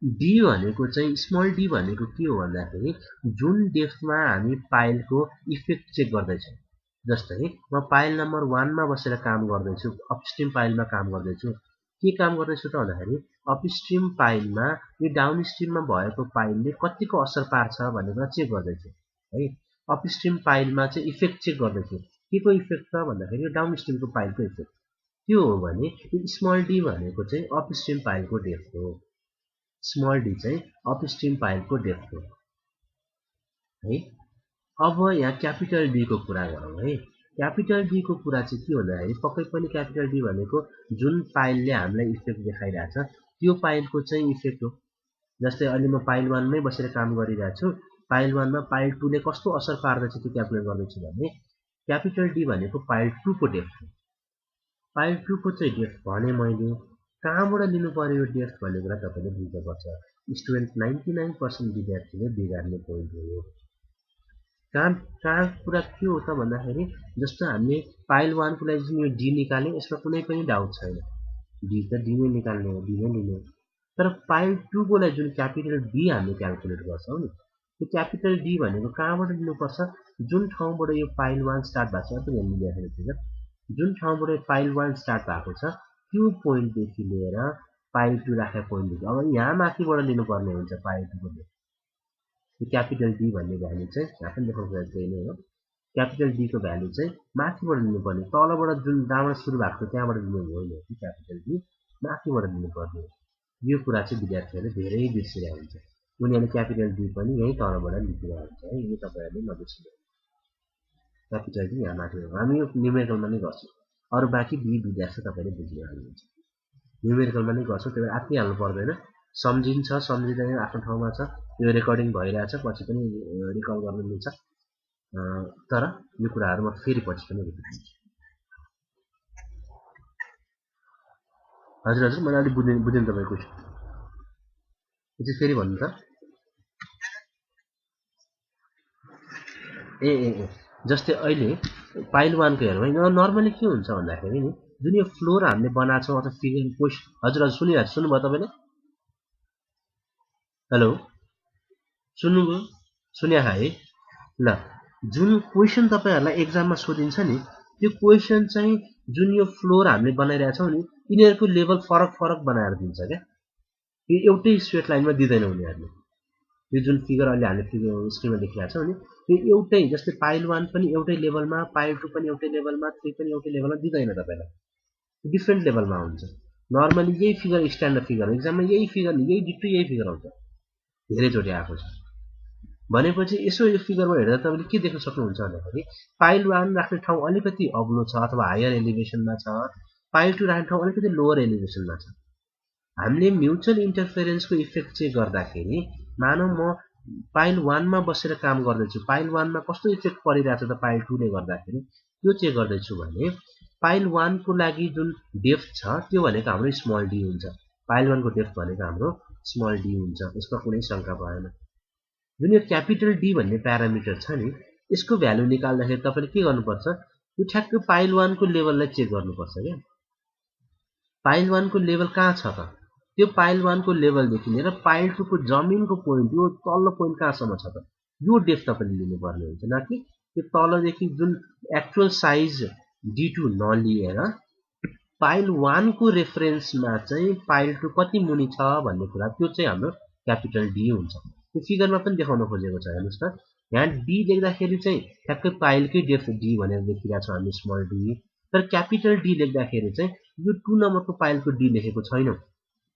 डी भनेको चाहिँ स्मल डी भनेको के हो भन्दाखेरि जुन डेप्थमा हामी पाइलको इफेक्ट चेक गर्दैछौँ। जस्तै म पाइल नम्बर 1 मा बसेर काम गर्दैछु, अपस्ट्रिम पाइलमा काम गर्दैछु। के काम गर्दैछु त भन्दाखेरि अपस्ट्रिम पाइलमा यो डाउनस्ट्रिममा भएको पाइलले कतिको असर पार्छ भन्ने कुरा चेक गर्दैछु है। अपस्ट्रिम पाइलमा चाहिँ इफेक्ट चेक गर्दैछु। के को इफेक्ट त भन्दाखेरि यो डाउनस्ट्रिमको पाइलको इफेक्ट। त्यो हो भने यो स्मल डी भनेको चाहिँ अपस्ट्रिम पाइलको डेप्थ हो। स्मल डी चाहिँ अपस्ट्रिम पाइलको डेप्थ हो है। अब यहाँ क्यापिटल डी को कुरा गरौँ है। क्यापिटल डी को कुरा चाहिँ के भन्दाखेरि पक्कै पनि क्यापिटल डी भनेको जुन पाइलले हामीलाई इफेक्ट देखाइरहेछ त्यो पाइलको चाहिँ इफेक्ट हो। जस्तै अहिले म पाइल 1 मै बसेर काम गरिरहेको छु, पाइल 1 मा पाइल 2 ले कस्तो असर पार्दैछ त्यो क्याल्कुलेट गर्दैछु भने क्यापिटल डी भनेको पाइल 2 को डेप्थ हो। पाइल 2 को चाहिँ डेप्थ भने मैले कहाँबाट लिनु पर्यो यो डेप्थ भन्ने कुरा तपाईले बुझ्नुपर्छ। स्टुडेन्ट 99% विद्यार्थीले बिगार्ने पोइन्ट हो यो। कहाँ कुरा के हो त भन्दाखेरि जस्तो हामीले पाइल 1 को लागि जुन यो डी निकाले यसमा कुनै पनि डाउट छैन, डी त डी नै निकाल्ने हो, डी नै लिने हो। तर पाइल 2 को लागि जुन क्यापिटल डी हामीले क्याल्कुलेट गर्छौं नि त्यो क्यापिटल डी भनेको कहाँबाट लिनुपर्छ, जुन ठाउँबाट यो पाइल 1 स्टार्ट भएको छ त्यो लेखेको छ, जुन ठाउँबाट पाइल 1 स्टार्ट भएको छ त्यो पोइन्टदेखि लिएर पाइल 2 राखेको पोइन्टदेखि अब यहाँ माथिबाट लिनुपर्ने हुन्छ पाइल 2 को त्यो क्यापिटल डी भन्ने भ्यालु चाहिँ यहाँ पनि देखाउँछ त्यही नै हो। क्यापिटल डी को भ्यालु चाहिँ माथिबाट लिनुपर्ने, तलबाट जुन जहाँबाट सुरु भएको छ त्यहाँबाट लिनु होइन कि क्यापिटल डी माथिबाट लिनुपर्ने हो। यो कुरा चाहिँ विद्यार्थीहरूले धेरै बिर्सिरहेको हुन्छ। उनीहरूले क्यापिटल डी पनि यही तलबाट लेखिरहेको हुन्छ है, यो तपाईहरुले नबिर्सिनु। क्यापिटल डी यहाँ माथि हो। हामी यो न्युमेरिकलमा नै गर्छौँ, अरु बाँकी बी विद्यार्थी तपाईले बुझ्नु हाल्नुहुन्छ। न्युमेरिकलमा नै गर्छौँ, त्यही भएर आत्तिहाल्नु पर्दैन, सम्झिन्छ सम्झिँदैन आफ्नो ठाउँमा छ। यो रेकर्डिङ भइरहेछ, पछि पनि रिकल गर्न मिल्छ, तर यो कुराहरु म फेरि पछि पनि रिपिट गर्छु। हजुर हजुर मैले अलि बुझेँ तपाईको क्वेशन। यो फेरि भन्नु त। ए ए ए जस्तै अहिले पाइल 1 को हेरौँ है। नर्मली के हुन्छ भन्दाखेरि नि जुन यो फ्लोर हामीले बनाएको छौँ अथवा फिगर क्वेशन, हजुर हजुर सुनिरहेको सुन्नुभयो तपाईले? हेलो सुन्नुभयो? सुन्या है ल। जुन क्वेशन तपाईहरुलाई एक्जाममा सोधिन्छ नि त्यो क्वेशन चाहिँ जुन यो फ्लोर हामीले बनाइरहेका छौँ नि यिनीहरुको लेभल फरक फरक बनाएर दिन्छ क्या। यो एउटै स्ट्रेट लाइनमा दिदैन उनीहरुले। यो जुन फिगर अहिले हामीले फिगर स्क्रिनमा देखिरहेका छौँ नि त्यो एउटै, जस्तै पाइल 1 पनि एउटै लेभलमा, पाइल 2 पनि एउटै लेभलमा, 3 पनि एउटै लेभलमा दिदैन तपाईलाई, डिफ्रेन्ट लेभलमा हुन्छ। नर्मली यही फिगर स्ट्यान्डर्ड फिगर हो, एक्जाममा यही फिगर यही डिट्टो यही फिगर आउँछ, धेरैचोटि आएको छ। भनेपछि यसो यो फिगरमा हेर्दा तपाईले के देख्न सक्नुहुन्छ भन्दाखेरि पाइल 1 राख्ने ठाउँ अलिकति अग्लो छ अथवा हायर एलिभेसनमा छ, पाइल 2 राख्ने ठाउँ अलिकति लोअर एलिभेसनमा छ। हामीले म्युचुअल इन्टरफेरेन्सको इफेक्ट चेक गर्दाखेरि मानौ म पाइल 1 मा बसेर काम गर्दैछु, पाइल 1 मा कस्तो इफेक्ट परिरहेछ त पाइल 2 ले गर्दाखेरि त्यो चेक गर्दैछु भने पाइल 1 को लागि जुन डेप्थ छ त्यो भनेको हाम्रो स्मल डी हुन्छ। पाइल 1 को डेप्थ भनेको हाम्रो स्मल डी हुन्छ, यसमा कुनै शंका भएन। जुन यो क्यापिटल डी भन्ने प्यारामिटर छ नि यसको भ्यालु निकाल्दाखेरि तपाईले के गर्नुपर्छ, यो ठ्याक्कै पाइल 1 को लेभललाई चेक गर्नुपर्छ के। पाइल 1 को लेभल कहाँ छ त, त्यो पाइल 1 को लेभलदेखि लिएर पाइल 2 को जमिनको पोइन्ट यो तल्लो पोइन्ट कहाँसम्म छ त यो डेप्थ तपाईले लिनुपर्ने हुन्छ, न कि त्यो तलदेखि जुन एक्चुअल साइज D2 नलिएर पाइल 1 को रेफरेन्समा चाहिँ पाइल 2 कति मुनि छ भन्ने कुरा त्यो चाहिँ हाम्रो क्यापिटल डी हुन्छ। त्यो फिगरमा पनि देखाउन खोजेको छ हेर्नुस् त। यहाँ डी लेख्दाखेरि चाहिँ ठ्याक्कै पाइलकै डेप्थ डी भनेर लेखिरहेका छौँ हामी स्मल डी, तर क्यापिटल डी लेख्दाखेरि चाहिँ यो 2 नम्बरको पाइलको डी लेखेको छैनौं।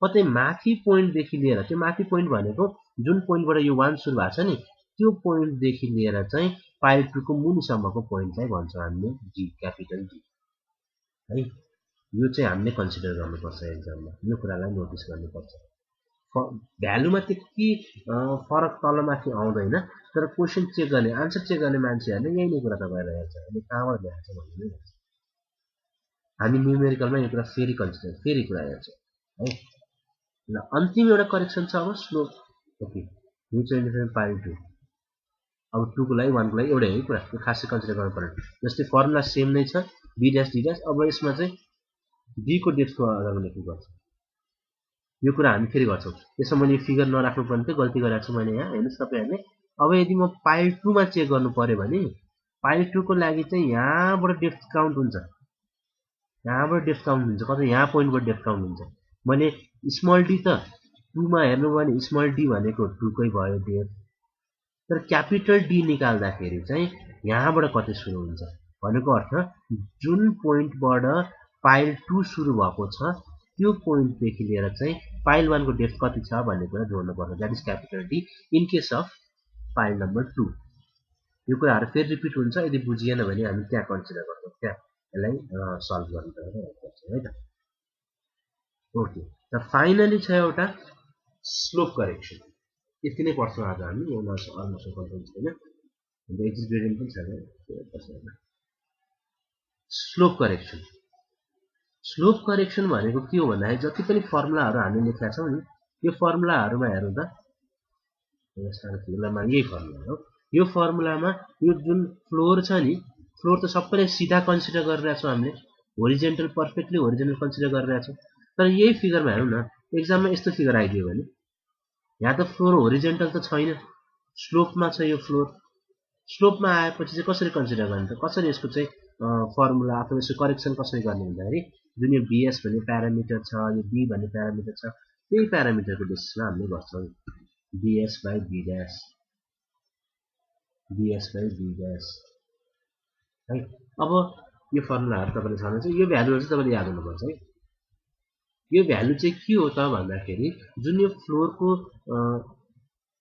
कतै माथि पोइन्टदेखि लिएर, त्यो माथि पोइन्ट भनेको जुन पोइन्टबाट यो 1 सुरु भएको छ नि त्यो पोइन्टदेखि लिएर चाहिँ पाइल 2 को मुनिसम्मको पोइन्टलाई भन्छौँ हामीले डी, क्यापिटल डी है। यो चाहिँ हामीले कन्सिडर गर्नुपर्छ एक्जाममा, यो कुरालाई नोटिस गर्नुपर्छ। भ्यालुमा त्यति फरक तलमाथि आउँदैन, तर क्वेशन चेक गर्ने आन्सर चेक गर्ने मान्छेहरूले यही नै कुरा तपाईहरुलाई हेर्छ, अनि कहाँबाट ल्याएको छ भन्ने नै हेर्छ। हामी न्युमेरिकलमा यो कुरा फेरि कुरा हेर्छौँ है। ल अन्तिम एउटा करेक्सन छ अब slope. Okay mutual interference pile 2 अब 2 को लागि 1 को लागि एउटै है कुरा त्यो खासै कन्सिडर गर्नु पर्दैन जस्तै फर्मुला सेम नै छ b ड्याश d ड्याश अब यसमा चाहिँ b को डेप्थको आधारमा लेख्नु पर्छ यो कुरा हामी फेरि गर्छौं यसमा मैले फिगर नराख्नु पर्ने थियो गल्ती गरेको छु मैले यहाँ हेर्नुस् तपाईहरुले अब यदि म पाइल 2 मा चेक गर्नु पर्यो भने पाइल 2 को लागि चाहिँ यहाँबाट डेप्थ काउन्ट हुन्छ कतै यहाँ पोइन्टबाट डेप्थ काउन्ट हुन्छ मैले स्मल डी त 2 मा हेर्नु भने स्मल डी भनेको 2 कै भयो डेप्थ तर क्यापिटल डी निकाल्दाखेरि चाहिँ यहाँबाट कति सुरु हुन्छ भनेको अर्थ जुन पोइन्टबाट पाइल 2 सुरु भएको छ त्यो पोइन्टदेखि लिएर चाहिँ पाइल 1 को डेप्थ कति छ भन्ने कुरा जोड्नु पर्छ that is capital D in case of pile number 2 यो कुराहरु फेरि रिपिट हुन्छ यदि बुझिएन भने हामी त्यहाँ कन्सिडर गर्छौं त्यहाँ यसलाई सल्भ गर्नु पर्छ है त ओके त फाइनली छ एउटा स्लोप करेक्सन यति नै पढ्छौं आज हामी यो अलमोस्ट कन्ट्रोल छैन अन्त एक्सिस ग्रेडियन्ट पनि छैन स्लोप करेक्सन भनेको के हो भन्दाखेरि जति पनि फर्मुलाहरु हामीले लेखेका छौं नि यो फर्मुलाहरुमा हेरौँ त यही फर्मुला हो यो फर्मुलामा यो जुन फ्लोर छ नि फ्लोर त सबैले सिधा कन्सिडर गरिरहेका छौं हामीले होरिजेन्टल पर्फेक्टली होरिजेन्टल कन्सिडर गरिरहेका छौं तर यही फिगरमा हेरौँ न एक्जाममा यस्तो फिगर आइदियो भने यहाँ त फ्लोर होरिजेन्टल त छैन स्लोपमा छ यो फ्लोर स्लोपमा आएपछि चाहिँ कसरी कन्सिडर गर्ने त कसरी यसको चाहिँ फर्मुला अथवा यसको करेक्सन कसरी गर्ने भन्दाखेरि जुन यो bs भन्ने प्यारामिटर छ यो b भन्ने प्यारामिटर छ त्यही प्यारामिटरको बेसिसमा हामीले गर्छौं bs by b dash है अब यो फर्मुलाहरु तपाईले छाड्नु चाहिँ यो भ्यालुहरु चाहिँ तपाईले याद हुनुपर्छ है यो भ्यालु चाहिँ के हो त भन्दाखेरि जुन यो फ्लोरको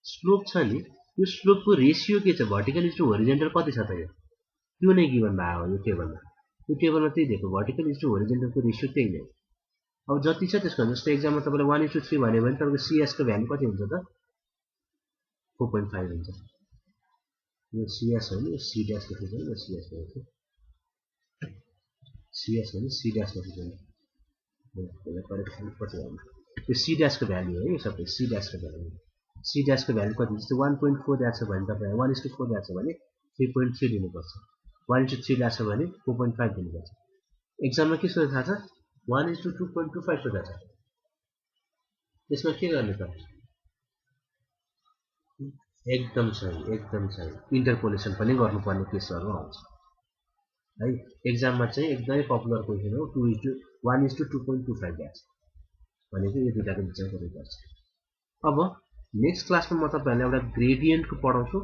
स्लोप छ नि यो स्लोपको रेशियो के छ भर्टिकल टु होरिजेन्टल कति छ त यो त्यो नै गिवन भएको हो यो टेबलमा त्यही दिएको भर्टिकल टु होरिजेन्टलको रेशियो त्यही नै अब जति छ त्यसको जस्तो एक्जाममा तपाईले 1:3 भन्यो भने तपाईको CS को भ्यालु कति हुन्छ त 4.5 हुन्छ यो CS हो नि C ड्याश लेखेको हो CS हो CS हो नि C ड्याश लेखेको हो यसलाई करेक्सन पछि गर्नु यो C ड्याश को भ्यालु हो यो सबै C ड्याश को भ्यालु कति जस्तो 1.4 ड्याश छ भने तपाईले 1:4 ड्याश छ भने 3.3 दिनु पर्छ 1:3 ड्याश छ भने 4.5 दिनु पर्छ एक्जाममा के सोधेको थाहा छ 1:2.25 सोधेको छ यसमा के गर्ने त एकदम सही इन्टरपोलेसन पनि गर्नुपर्ने केसहरु आउँछ है एक्जाममा चाहिँ एकदमै पपुलर क्वेशन हो 1:2.25 ड्याश भनेको यो दुईटाको विचार गर्नुपर्छ अब नेक्स्ट क्लासमा म तपाईहरुलाई एउटा ग्रेडियन्टको पढाउँछु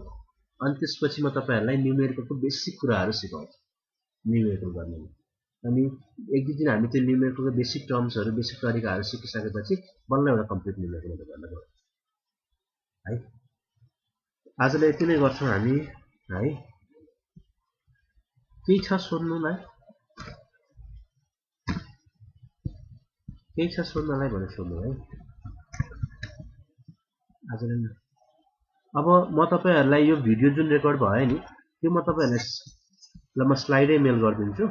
अनि त्यसपछि म तपाईहरुलाई न्यूमेरिकलको बेसिक कुराहरु सिकाउँछु न्यूमेरिकल गर्ने अनि एक दुई दिन हामी त्यो न्यूमेरिकलको बेसिक टर्म्सहरु बेसिक तरिकाहरु सिकिसकेपछि बल्ल एउटा कम्प्लिट न्यूमेरिकल गर्न गयो है आजलाई यति नै गर्छौं हामी है केही छ सोध्नुलाई भने सोध्नु है आजलाई अब म तपाईहरुलाई यो भिडियो जुन रेकर्ड भयो नि त्यो म तपाईहरुलाई ल म स्लाइडै मेल गरिदिन्छु